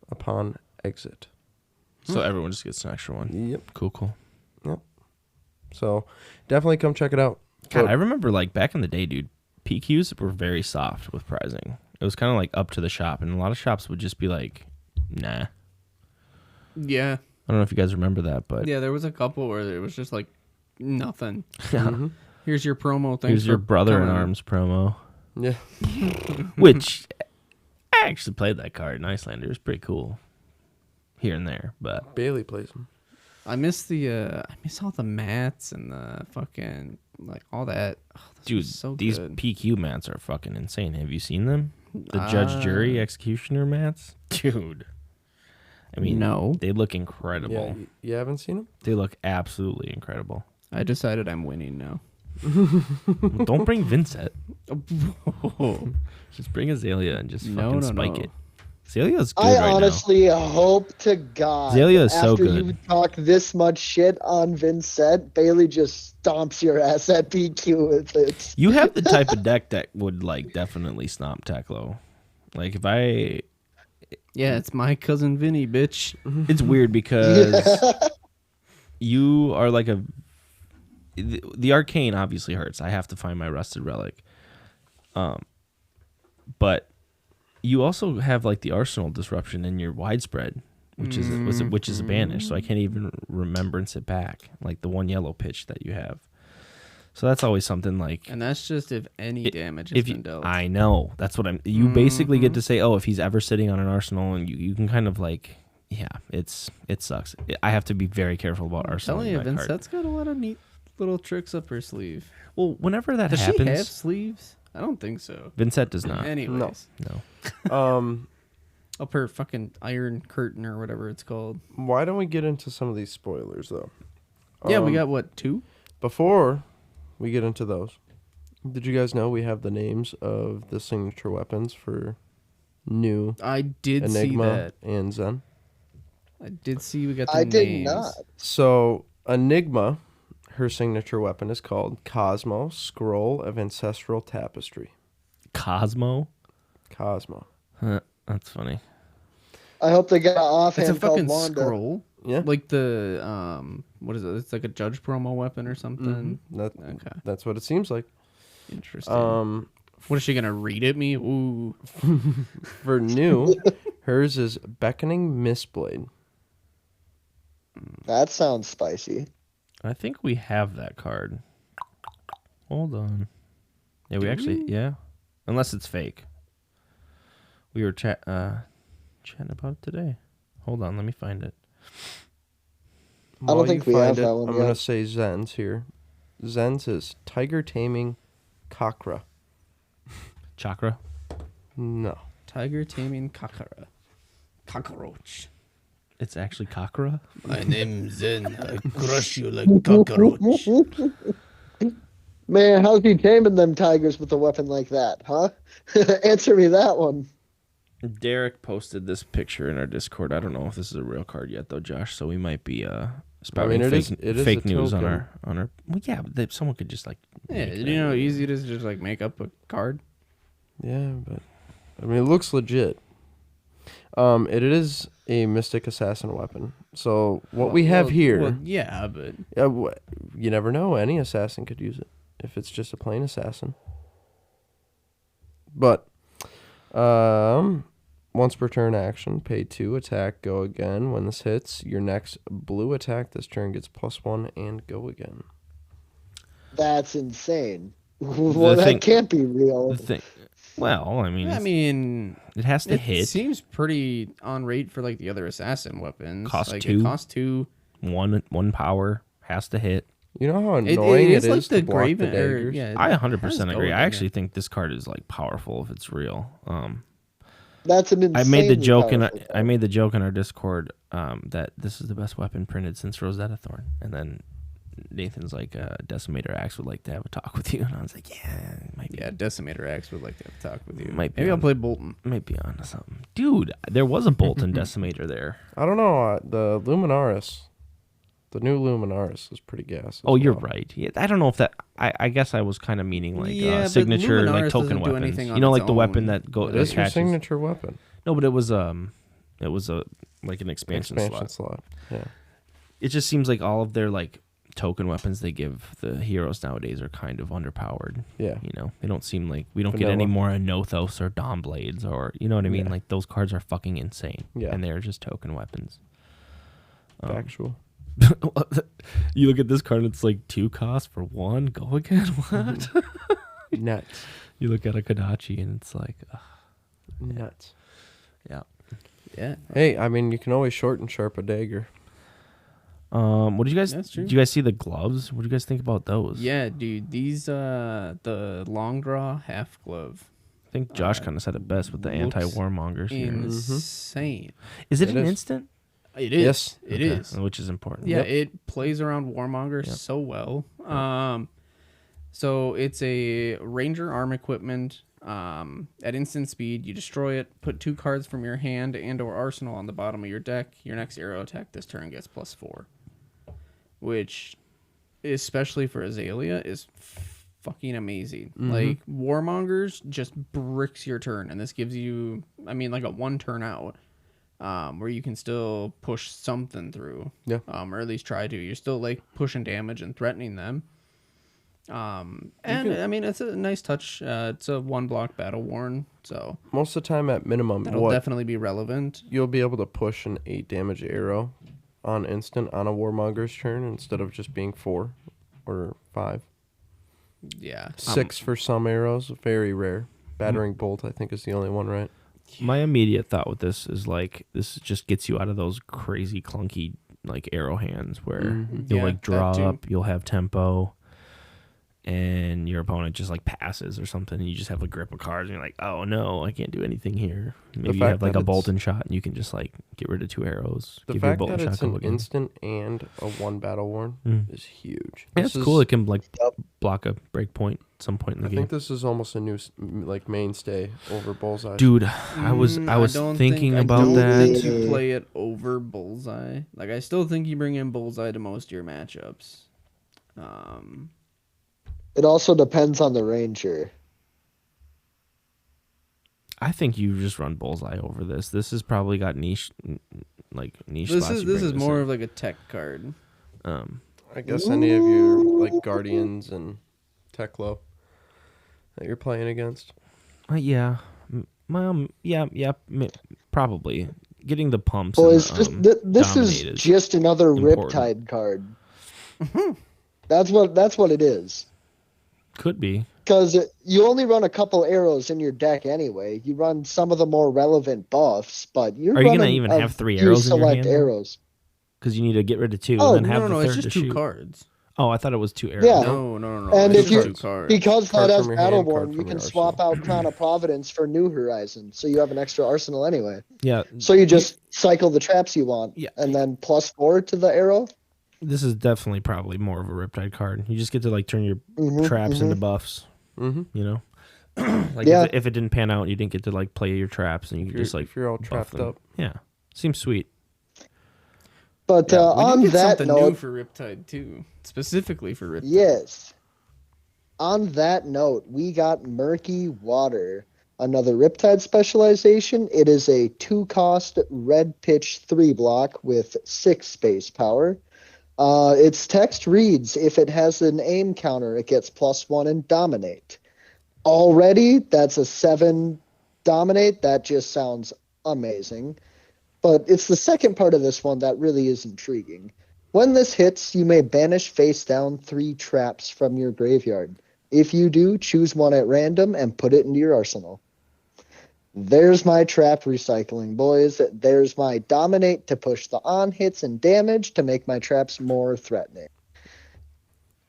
[SPEAKER 2] upon exit.
[SPEAKER 1] So everyone just gets an extra one.
[SPEAKER 2] Yep.
[SPEAKER 1] Cool.
[SPEAKER 2] Yep. So definitely come check it out.
[SPEAKER 1] God, I remember like back in the day, dude, PQs were very soft with prizing. It was kind of like up to the shop, and a lot of shops would just be like, nah.
[SPEAKER 3] Yeah.
[SPEAKER 1] I don't know if you guys remember that, but...
[SPEAKER 3] Yeah, there was a couple where it was just like, nothing.
[SPEAKER 2] Mm-hmm.
[SPEAKER 3] Here's your promo. Thanks.
[SPEAKER 1] Here's your brother-in-arms promo.
[SPEAKER 2] Yeah.
[SPEAKER 1] Which... I actually played that card in Icelander. It was pretty cool here and there, but
[SPEAKER 2] Bailey plays them.
[SPEAKER 3] I miss all the mats and the fucking like all that. Oh,
[SPEAKER 1] dude,
[SPEAKER 3] so
[SPEAKER 1] these
[SPEAKER 3] good.
[SPEAKER 1] PQ mats are fucking insane. Have you seen them? The judge, jury, executioner mats? Dude. I mean,
[SPEAKER 3] no.
[SPEAKER 1] They look incredible.
[SPEAKER 2] Yeah, you haven't seen them?
[SPEAKER 1] They look absolutely incredible.
[SPEAKER 3] I decided I'm winning now.
[SPEAKER 1] Don't bring Vincent. Just bring Azalea and just fucking spike it. Azalea's good right now.
[SPEAKER 4] I honestly hope to God
[SPEAKER 1] Azalea is so good.
[SPEAKER 4] After you talk this much shit on Vincent, Bailey just stomps your ass at PQ with it.
[SPEAKER 1] You have the type of deck that would like definitely stomp Teklo. Like if I...
[SPEAKER 3] Yeah, it's my cousin Vinny, bitch.
[SPEAKER 1] It's weird because you are like a... The arcane obviously hurts. I have to find my rusted relic. But you also have like the arsenal disruption in your widespread, which is a banish. So I can't even remembrance it back, like the 1 yellow pitch that you have. So that's always something like...
[SPEAKER 3] And that's just if any damage has been dealt.
[SPEAKER 1] I know. That's what I'm... You basically get to say, oh, if he's ever sitting on an arsenal, and you can kind of like... Yeah, it sucks. I have to be very careful about arsenal.
[SPEAKER 3] I'm telling you, Vincett's got a lot of neat little tricks up her sleeve.
[SPEAKER 1] Well, whenever that
[SPEAKER 3] Does
[SPEAKER 1] happens...
[SPEAKER 3] she have sleeves? I don't think so.
[SPEAKER 1] Vincent does not.
[SPEAKER 3] Anyways.
[SPEAKER 1] No.
[SPEAKER 3] Up her fucking iron curtain or whatever it's called.
[SPEAKER 2] Why don't we get into some of these spoilers, though?
[SPEAKER 3] Yeah, we got, what, 2?
[SPEAKER 2] Before we get into those, did you guys know we have the names of the signature weapons for new
[SPEAKER 3] I did
[SPEAKER 2] Enigma
[SPEAKER 3] see that.
[SPEAKER 2] and Zen?
[SPEAKER 3] I did see we got the
[SPEAKER 4] I
[SPEAKER 3] names.
[SPEAKER 4] did not.
[SPEAKER 2] So, Enigma, her signature weapon is called Cosmo, Scroll of Ancestral Tapestry.
[SPEAKER 1] Cosmo?
[SPEAKER 2] Cosmo.
[SPEAKER 1] Huh, that's funny.
[SPEAKER 4] I hope they got an offhand
[SPEAKER 3] It's a fucking
[SPEAKER 4] called Wanda.
[SPEAKER 3] scroll.
[SPEAKER 2] Yeah.
[SPEAKER 3] Like the, what is it? It's like a judge promo weapon or something.
[SPEAKER 2] Mm-hmm. That's what it seems like.
[SPEAKER 3] Interesting. What is she going to read at me? Ooh.
[SPEAKER 2] For new, hers is Beckoning Mistblade.
[SPEAKER 4] That sounds spicy.
[SPEAKER 1] I think we have that card. Hold on. Yeah, we actually... Yeah. Unless it's fake. We were chatting about it today. Hold on, let me find it.
[SPEAKER 4] I don't think we have that one
[SPEAKER 2] I'm
[SPEAKER 4] yet.
[SPEAKER 2] going to say Zen's here. Zen's is Tiger Taming Kakra.
[SPEAKER 1] Chakra?
[SPEAKER 2] No.
[SPEAKER 3] Tiger taming kakara. Cockroach.
[SPEAKER 1] It's actually Kakra?
[SPEAKER 3] My name's Zen. I crush you like cockroach.
[SPEAKER 4] Man, how's he taming them tigers with a weapon like that, huh? Answer me that one.
[SPEAKER 1] Derek posted this picture in our Discord. I don't know if this is a real card yet, though, Josh. So we might be spouting
[SPEAKER 2] it
[SPEAKER 1] fake
[SPEAKER 2] is a
[SPEAKER 1] news on
[SPEAKER 2] token.
[SPEAKER 1] our. Well, yeah, but someone could just like.
[SPEAKER 3] Yeah, do you know how easy it is to just like make up a card?
[SPEAKER 2] Yeah, but I mean, it looks legit. It is a Mystic Assassin weapon. So what we have here...
[SPEAKER 3] Well, yeah, but...
[SPEAKER 2] you never know. Any assassin could use it if it's just a plain assassin. But once per turn action, pay 2, attack, go again. When this hits, your next blue attack this turn gets +1 and go again.
[SPEAKER 4] That's insane. Well, that can't be real.
[SPEAKER 1] Well, I mean, it has to hit.
[SPEAKER 3] It seems pretty on rate for like the other assassin weapons.
[SPEAKER 1] Cost
[SPEAKER 3] like
[SPEAKER 1] 2.
[SPEAKER 3] It costs 2.
[SPEAKER 1] One power has to hit.
[SPEAKER 2] You know how annoying it is
[SPEAKER 3] like
[SPEAKER 2] to block the daggers?
[SPEAKER 1] I 100% agree. I actually think this card is like powerful if it's real.
[SPEAKER 4] That's an insane.
[SPEAKER 1] I made the joke in our Discord that this is the best weapon printed since Rosetta Thorn, and then Nathan's like, Decimator Axe would like to have a talk with you, and I was like, yeah, might be.
[SPEAKER 3] Yeah, Decimator Axe would like to have a talk with you.
[SPEAKER 1] Maybe
[SPEAKER 3] I'll play Bolton.
[SPEAKER 1] Might be on to something, dude. There was a Bolton Decimator there.
[SPEAKER 2] I don't know. The Luminaris, the new Luminaris is pretty gas.
[SPEAKER 1] Oh, you're right. Yeah, I don't know if that. I guess I was kind of meaning like signature, like token weapons. You know, like the weapon that goes.
[SPEAKER 2] It is your signature weapon.
[SPEAKER 1] No, but it was like an expansion slot.
[SPEAKER 2] Yeah.
[SPEAKER 1] It just seems like all of their like token weapons they give the heroes nowadays are kind of underpowered.
[SPEAKER 2] Yeah.
[SPEAKER 1] You know, they don't seem like we don't get any more Anothos or Dawn Blades or, you know what I mean? Like those cards are fucking insane.
[SPEAKER 2] Yeah.
[SPEAKER 1] And they're just token weapons.
[SPEAKER 2] Factual.
[SPEAKER 1] You look at this card, it's like 2 cost for 1. Go again. What?
[SPEAKER 2] Nuts.
[SPEAKER 1] You look at a Kodachi and it's like,
[SPEAKER 2] nuts.
[SPEAKER 1] Yeah.
[SPEAKER 3] Yeah.
[SPEAKER 2] Hey, I mean, you can always short and sharp a dagger.
[SPEAKER 1] What did you guys?
[SPEAKER 3] That's true.
[SPEAKER 1] Did you guys see the gloves? What do you guys think about those?
[SPEAKER 3] Yeah, dude. These the long draw half glove.
[SPEAKER 1] I think Josh kind of said it best with the anti-warmongers here.
[SPEAKER 3] Insane.
[SPEAKER 1] Is it an instant?
[SPEAKER 3] It is.
[SPEAKER 2] Yes,
[SPEAKER 3] it is.
[SPEAKER 1] Which is important.
[SPEAKER 3] Yeah, it plays around warmongers so well. So it's a ranger arm equipment. At instant speed, you destroy it. Put 2 cards from your hand and/or arsenal on the bottom of your deck. Your next arrow attack this turn gets +4, which, especially for Azalea, is fucking amazing. Like warmongers just bricks your turn, and this gives you, I mean, like a 1 turn out, where you can still push something through.
[SPEAKER 2] Yeah.
[SPEAKER 3] Or at least try to. You're still like pushing damage and threatening them. I mean, it's a nice touch. It's a 1 block battle worn, so
[SPEAKER 2] most of the time at minimum,
[SPEAKER 3] it'll definitely be relevant.
[SPEAKER 2] You'll be able to push an 8 damage arrow on instant on a warmonger's turn instead of just being 4 or 5.
[SPEAKER 3] Yeah.
[SPEAKER 2] 6 for some arrows, very rare. Battering bolt, I think, is the only one, right?
[SPEAKER 1] My immediate thought with this is like this just gets you out of those crazy clunky like arrow hands where you'll like draw up, you'll have tempo, and your opponent just like passes or something, and you just have a grip of cards, and you're like, oh no, I can't do anything here. Maybe you have like a bolt and shot, and you can just like get rid of 2 arrows.
[SPEAKER 2] The fact that it's an instant and a 1 battle worn is huge.
[SPEAKER 1] Yeah, it's cool. It can like block a break point at some point in the game.
[SPEAKER 2] I think this is almost a new like mainstay over Bullseye.
[SPEAKER 1] Dude, I was thinking about that.
[SPEAKER 3] I don't think you play it over Bullseye. Like I still think you bring in Bullseye to most of your matchups.
[SPEAKER 4] It also depends on the ranger.
[SPEAKER 1] I think you just run Bullseye over this. This has probably got niche
[SPEAKER 3] This is more of like a tech card.
[SPEAKER 2] I guess any of your like Guardians and Teklo that you're playing against.
[SPEAKER 1] Yeah, probably getting the pumps.
[SPEAKER 4] Boys, this is just another Riptide card. That's what it is.
[SPEAKER 1] Could be.
[SPEAKER 4] Because you only run a couple arrows in your deck anyway. You run some of the more relevant buffs, but you're
[SPEAKER 1] Are you going to even have 3 arrows in your hand?
[SPEAKER 4] Arrows.
[SPEAKER 1] Because you need to get rid of 2
[SPEAKER 3] and
[SPEAKER 1] then have the third
[SPEAKER 3] it's just
[SPEAKER 1] to
[SPEAKER 3] 2
[SPEAKER 1] shoot.
[SPEAKER 3] cards.
[SPEAKER 1] Oh, I thought it was 2 arrows.
[SPEAKER 4] Yeah.
[SPEAKER 3] No.
[SPEAKER 4] And if you
[SPEAKER 3] cards.
[SPEAKER 4] Because that has
[SPEAKER 2] hand,
[SPEAKER 4] Battleborn, you can swap out Crown of Providence for New Horizon, so you have an extra arsenal anyway.
[SPEAKER 1] Yeah.
[SPEAKER 4] So you just cycle the traps you want, and then +4 to the arrow.
[SPEAKER 1] This is definitely probably more of a Riptide card. You just get to like turn your traps into buffs. You know, like if it didn't pan out, you didn't get to like play your traps, and you could just like
[SPEAKER 2] if you're all trapped up.
[SPEAKER 1] Yeah, seems sweet.
[SPEAKER 4] But on that
[SPEAKER 3] something
[SPEAKER 4] note,
[SPEAKER 3] new for Riptide too, specifically for Riptide.
[SPEAKER 4] Yes. On that note, we got Murky Water, another Riptide specialization. It is a 2-cost red pitch 3-block with 6 space power. Its text reads, if it has an aim counter, it gets +1 in Dominate. Already, that's a 7 Dominate. That just sounds amazing. But it's the second part of this one that really is intriguing. When this hits, you may banish face down 3 traps from your graveyard. If you do, choose one at random and put it into your arsenal. There's my trap recycling, boys. There's my Dominate to push the on hits and damage to make my traps more threatening.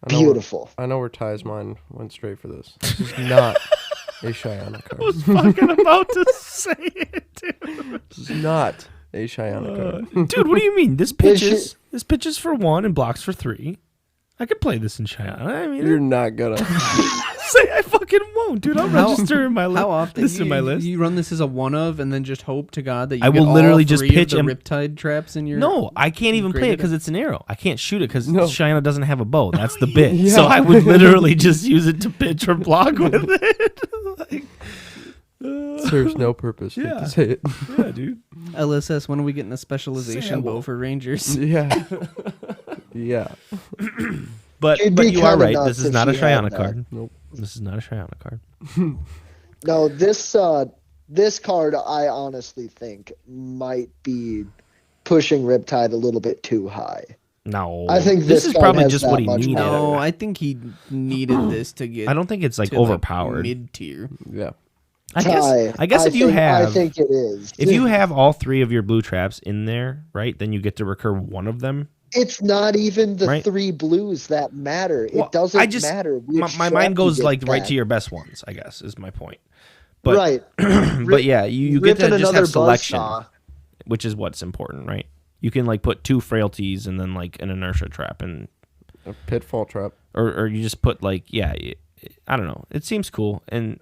[SPEAKER 4] Beautiful.
[SPEAKER 2] I know where Ty's mind went straight for this. This is not a Shyana card.
[SPEAKER 1] I was fucking about to say it, dude.
[SPEAKER 2] This is not a Shyana card.
[SPEAKER 1] Dude, what do you mean? This pitches for 1 and blocks for 3. I could play this in Shyana. I mean,
[SPEAKER 2] you're not gonna.
[SPEAKER 1] Say I fucking won't, dude. I'll register in my list.
[SPEAKER 3] How often
[SPEAKER 1] this in my list?
[SPEAKER 3] You run this as a 1-of and then just hope to God that you
[SPEAKER 1] I
[SPEAKER 3] get
[SPEAKER 1] will literally just
[SPEAKER 3] 3
[SPEAKER 1] pitch
[SPEAKER 3] of the Riptide traps in your.
[SPEAKER 1] No, I can't even play it because it's an arrow. I can't shoot it because
[SPEAKER 2] No.
[SPEAKER 1] Shyana doesn't have a bow. That's the bit. So I would literally just use it to pitch or block with it.
[SPEAKER 2] Serves no purpose. Yeah. To say it.
[SPEAKER 1] Yeah, dude.
[SPEAKER 3] LSS, when are we getting a specialization bow for Rangers?
[SPEAKER 2] Yeah. Yeah.
[SPEAKER 1] But you are right. This is not a
[SPEAKER 4] Shyana
[SPEAKER 1] Shyana card. Nope. This is not a Shyana card.
[SPEAKER 4] No, this card I honestly think might be pushing Riptide a little bit too high.
[SPEAKER 1] No,
[SPEAKER 4] I think
[SPEAKER 1] this is probably just what he needed.
[SPEAKER 3] No, I think he needed this to get.
[SPEAKER 1] I don't think it's like overpowered.
[SPEAKER 3] Mid tier.
[SPEAKER 2] Yeah.
[SPEAKER 1] I guess if you have,
[SPEAKER 4] I think it is.
[SPEAKER 1] If you have all 3 of your blue traps in there, right, then you get to recur 1 of them.
[SPEAKER 4] It's not even the 3 blues that matter. It doesn't matter.
[SPEAKER 1] My mind goes like right to your best ones, I guess, is my point. But,
[SPEAKER 4] right.
[SPEAKER 1] But yeah, you get to just have selection, which is what's important, right? You can like put 2 frailties and then like an inertia trap and
[SPEAKER 2] a pitfall trap,
[SPEAKER 1] or you just put like I don't know. It seems cool, and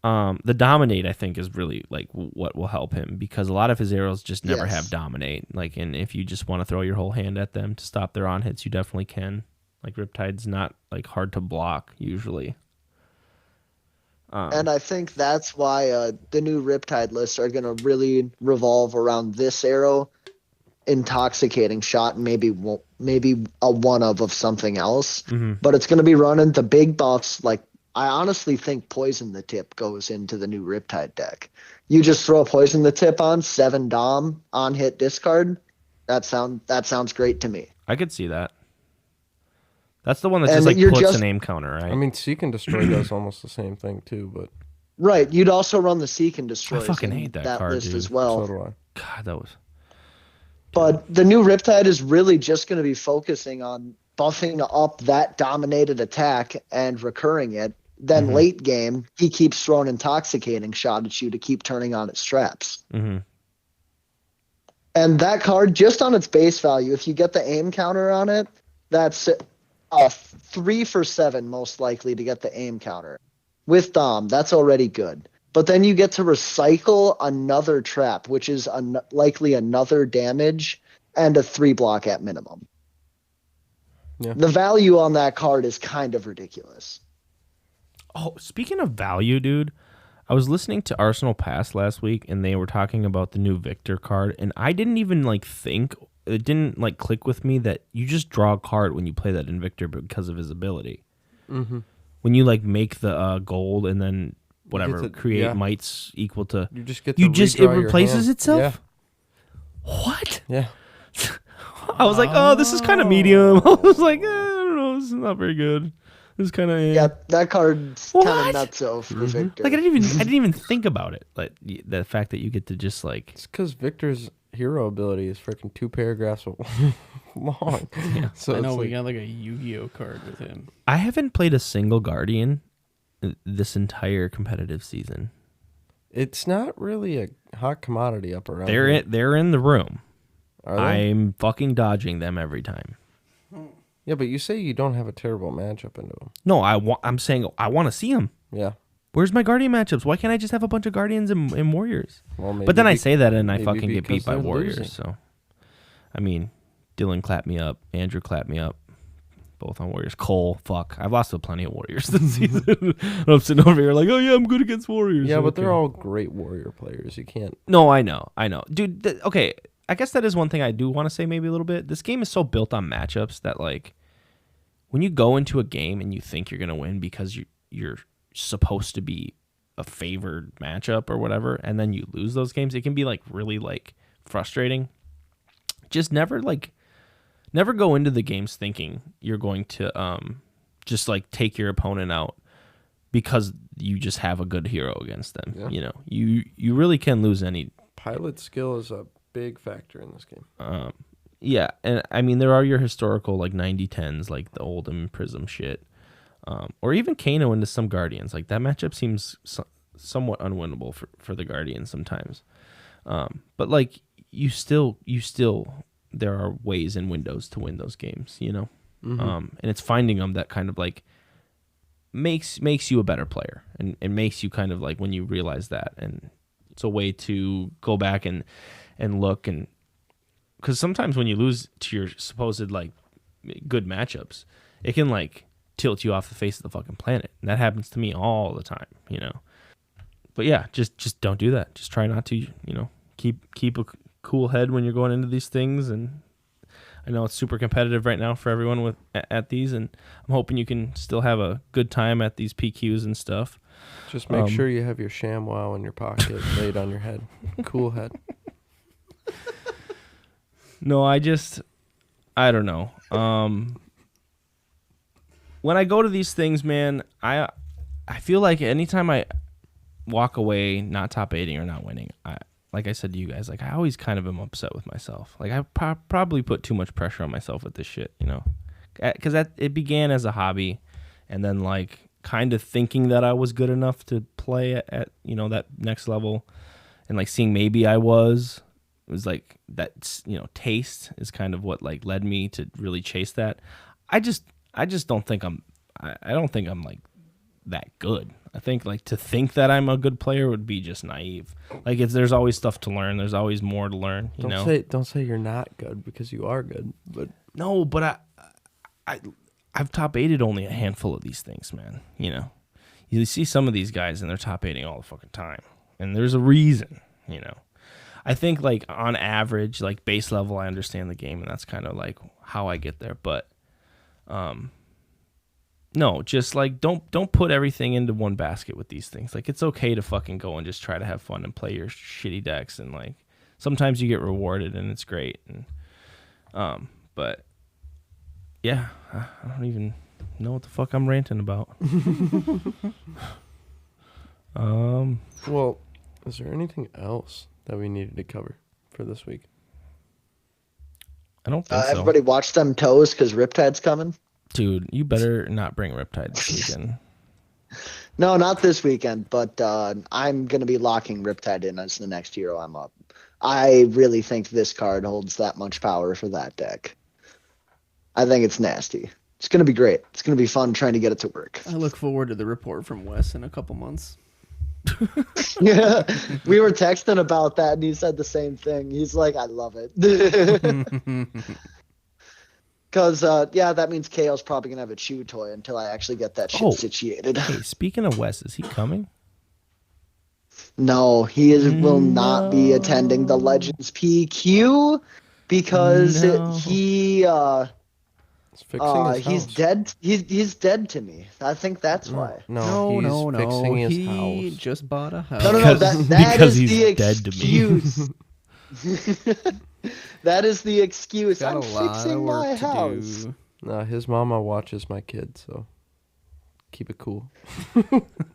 [SPEAKER 1] the Dominate I think is really like what will help him because a lot of his arrows just never have Dominate. Like, and if you just want to throw your whole hand at them to stop their on hits, you definitely can. Like Riptide's not like hard to block usually.
[SPEAKER 4] And I think that's why the new Riptide lists are going to really revolve around this arrow, intoxicating shot, and maybe a 1-of something else. Mm-hmm. But it's going to be running the big buffs. Like I honestly think Poison the Tip goes into the new Riptide deck. You just throw Poison the Tip on 7 Dom on hit discard. That sounds great to me.
[SPEAKER 1] I could see that. That's the one that just like puts an aim counter, right?
[SPEAKER 2] I mean, Seek and Destroy does almost the same thing too, but
[SPEAKER 4] right, you'd also run the Seek and Destroy.
[SPEAKER 1] I fucking hate that card,
[SPEAKER 4] list
[SPEAKER 1] dude.
[SPEAKER 4] As well.
[SPEAKER 2] So do I.
[SPEAKER 1] God, that was.
[SPEAKER 4] But the new Riptide is really just going to be focusing on buffing up that dominated attack and recurring it. Then late game, he keeps throwing Intoxicating Shot at you to keep turning on its traps.
[SPEAKER 1] Mm-hmm.
[SPEAKER 4] And that card, just on its base value, if you get the aim counter on it, that's 3 for 7 most likely to get the aim counter. With Dom, that's already good. But then you get to recycle another trap, which is likely another damage and a 3 block at minimum. Yeah. The value on that card is kind of ridiculous.
[SPEAKER 1] Oh, speaking of value, dude, I was listening to Arsenal Pass last week, and they were talking about the new Victor card, and I didn't even think it didn't click with me that you just draw a card when you play that Invictor because of his ability.
[SPEAKER 2] Mm-hmm.
[SPEAKER 1] When you make the gold and then whatever create mites equal to
[SPEAKER 2] you just get
[SPEAKER 1] it replaces itself. Yeah. What?
[SPEAKER 2] Yeah.
[SPEAKER 1] I was like, oh, this is kind of medium. I was like, I don't know, this is not very good. This is kind of
[SPEAKER 4] that card's kind of nutso for Victor.
[SPEAKER 1] I didn't even think about it. Like the fact that you get to just
[SPEAKER 2] it's because Victor's hero ability is freaking 2 paragraphs long.
[SPEAKER 3] Yeah. So I know we got a Yu-Gi-Oh card with him.
[SPEAKER 1] I haven't played a single Guardian this entire competitive season.
[SPEAKER 2] It's not really a hot commodity up around.
[SPEAKER 1] They're in the room.
[SPEAKER 2] Are they?
[SPEAKER 1] I'm fucking dodging them every time.
[SPEAKER 2] Yeah, but you say you don't have a terrible matchup into them.
[SPEAKER 1] No, I'm saying I want to see them.
[SPEAKER 2] Yeah.
[SPEAKER 1] Where's my Guardian matchups? Why can't I just have a bunch of Guardians and Warriors? Well, but then I say that and I fucking get beat by Warriors. Losing. So, I mean, Dylan clapped me up. Andrew clapped me up. Both on Warriors. Cole, fuck. I've lost to plenty of Warriors this season. And I'm sitting over here like, oh yeah, I'm good against Warriors.
[SPEAKER 2] Yeah, but they're all great Warrior players. You can't.
[SPEAKER 1] No, I know. Dude, okay. I guess that is one thing I do want to say maybe a little bit. This game is so built on matchups that when you go into a game and you think you're going to win because you're supposed to be a favored matchup or whatever, and then you lose those games, it can be really frustrating. Just never go into the games thinking you're going to just take your opponent out because you just have a good hero against them. Yeah. You really can lose any.
[SPEAKER 2] Pilot skill is a big factor in this game.
[SPEAKER 1] Yeah, and I mean there are your historical 90-10s the Oldham Prism shit, or even Kano into some Guardians. That matchup seems somewhat unwinnable for the Guardians sometimes. But you still there are ways and windows to win those games, Mm-hmm. And it's finding them that kind of makes you a better player, and makes you kind of when you realize that, and it's a way to go back and look, and because sometimes when you lose to your supposed good matchups, it can tilt you off the face of the fucking planet, and that happens to me all the time, But yeah, just don't do that. Just try not to, keep a cool head when you're going into these things. And I know it's super competitive right now for everyone at these, and I'm hoping you can still have a good time at these PQs and stuff.
[SPEAKER 2] Just make sure you have your ShamWow in your pocket, laid on your head. Cool head.
[SPEAKER 1] No, I don't know. When I go to these things, man, I feel like anytime I walk away not top 8ing or not winning, like I said to you guys, I always kind of am upset with myself. I probably put too much pressure on myself with this shit, because it began as a hobby, and then kind of thinking that I was good enough to play at that next level, and seeing maybe I was. It was that taste is kind of what led me to really chase that. I just don't think I don't think I'm that good. I think to think that I'm a good player would be just naive. There's always stuff to learn. There's always more to learn.
[SPEAKER 2] Don't say you're not good, because you are good. But
[SPEAKER 1] no, but I've top 8'd only a handful of these things, man. You see some of these guys and they're top 8'ing all the fucking time, and there's a reason. I think on average, base level, I understand the game, and that's kind of how I get there. But no, just don't put everything into one basket with these things. It's okay to fucking go and just try to have fun and play your shitty decks, and sometimes you get rewarded and it's great. And but yeah, I don't even know what the fuck I'm ranting about.
[SPEAKER 2] Well, is there anything else that we needed to cover for this week?
[SPEAKER 1] I don't think so.
[SPEAKER 4] Everybody watch them toes because Riptide's coming.
[SPEAKER 1] Dude, you better not bring Riptide this weekend.
[SPEAKER 4] No, not this weekend, but I'm going to be locking Riptide in as the next hero I'm up. I really think this card holds that much power for that deck. I think it's nasty. It's going to be great. It's going to be fun trying to get it to work.
[SPEAKER 3] I look forward to the report from Wes in a couple months.
[SPEAKER 4] Yeah, we were texting about that, and he said the same thing. He's like, I love it. Because, that means KO's probably going to have a chew toy until I actually get that shit situated.
[SPEAKER 1] Hey, speaking of Wes, is he coming?
[SPEAKER 4] No, he will not be attending the Legends PQ because he's dead. He's dead to me. I think that's why.
[SPEAKER 3] No.
[SPEAKER 2] Fixing his
[SPEAKER 3] he
[SPEAKER 2] house.
[SPEAKER 3] just bought a house.
[SPEAKER 4] No. That
[SPEAKER 1] because
[SPEAKER 4] is
[SPEAKER 1] he's
[SPEAKER 4] the
[SPEAKER 1] dead
[SPEAKER 4] excuse.
[SPEAKER 1] to me.
[SPEAKER 4] That is the excuse.
[SPEAKER 3] Got
[SPEAKER 4] I'm
[SPEAKER 3] a lot
[SPEAKER 4] fixing
[SPEAKER 3] of work
[SPEAKER 4] my
[SPEAKER 3] to
[SPEAKER 4] house.
[SPEAKER 3] do.
[SPEAKER 2] No, his mama watches my kids, so keep it cool.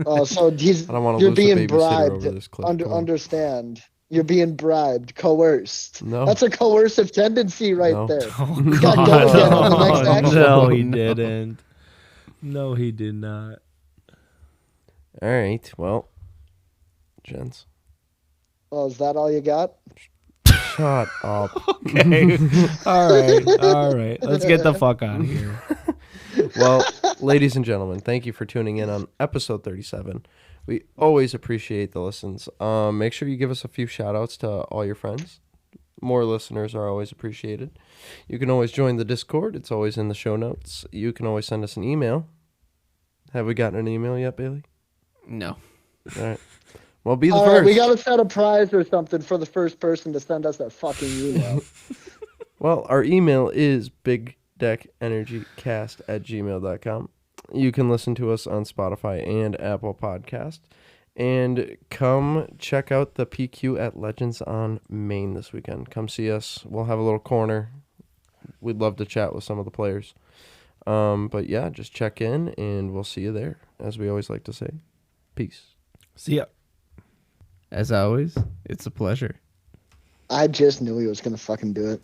[SPEAKER 4] Oh, so
[SPEAKER 2] I don't want to
[SPEAKER 4] you're
[SPEAKER 2] lose a
[SPEAKER 4] being
[SPEAKER 2] babysitter
[SPEAKER 4] bribed.
[SPEAKER 2] over this clip.
[SPEAKER 4] Understand? You're being bribed, coerced.
[SPEAKER 2] No.
[SPEAKER 4] That's a coercive tendency right
[SPEAKER 2] No.
[SPEAKER 4] there.
[SPEAKER 1] Oh,
[SPEAKER 4] You got
[SPEAKER 1] God.
[SPEAKER 4] Doge on the next action.
[SPEAKER 1] No, he didn't. No, he did not.
[SPEAKER 2] All right, well, gents.
[SPEAKER 4] Oh, is that all you got?
[SPEAKER 2] Shut up.
[SPEAKER 1] Okay. All right. Let's get the fuck out of here.
[SPEAKER 2] Well, ladies and gentlemen, thank you for tuning in on episode 37. We always appreciate the listens. Make sure you give us a few shout outs to all your friends. More listeners are always appreciated. You can always join the Discord. It's always in the show notes. You can always send us an email. Have we gotten an email yet, Bailey?
[SPEAKER 3] No.
[SPEAKER 2] All right. Well, be the
[SPEAKER 4] All
[SPEAKER 2] first.
[SPEAKER 4] right, we got to set a prize or something for the first person to send us that fucking email.
[SPEAKER 2] Well, our email is bigdeckenergycast@gmail.com. You can listen to us on Spotify and Apple Podcast. And come check out the PQ at Legends on Main this weekend. Come see us. We'll have a little corner. We'd love to chat with some of the players. But yeah, just check in and we'll see you there. As we always like to say, peace.
[SPEAKER 1] See ya.
[SPEAKER 3] As always, it's a pleasure.
[SPEAKER 4] I just knew he was going to fucking do it.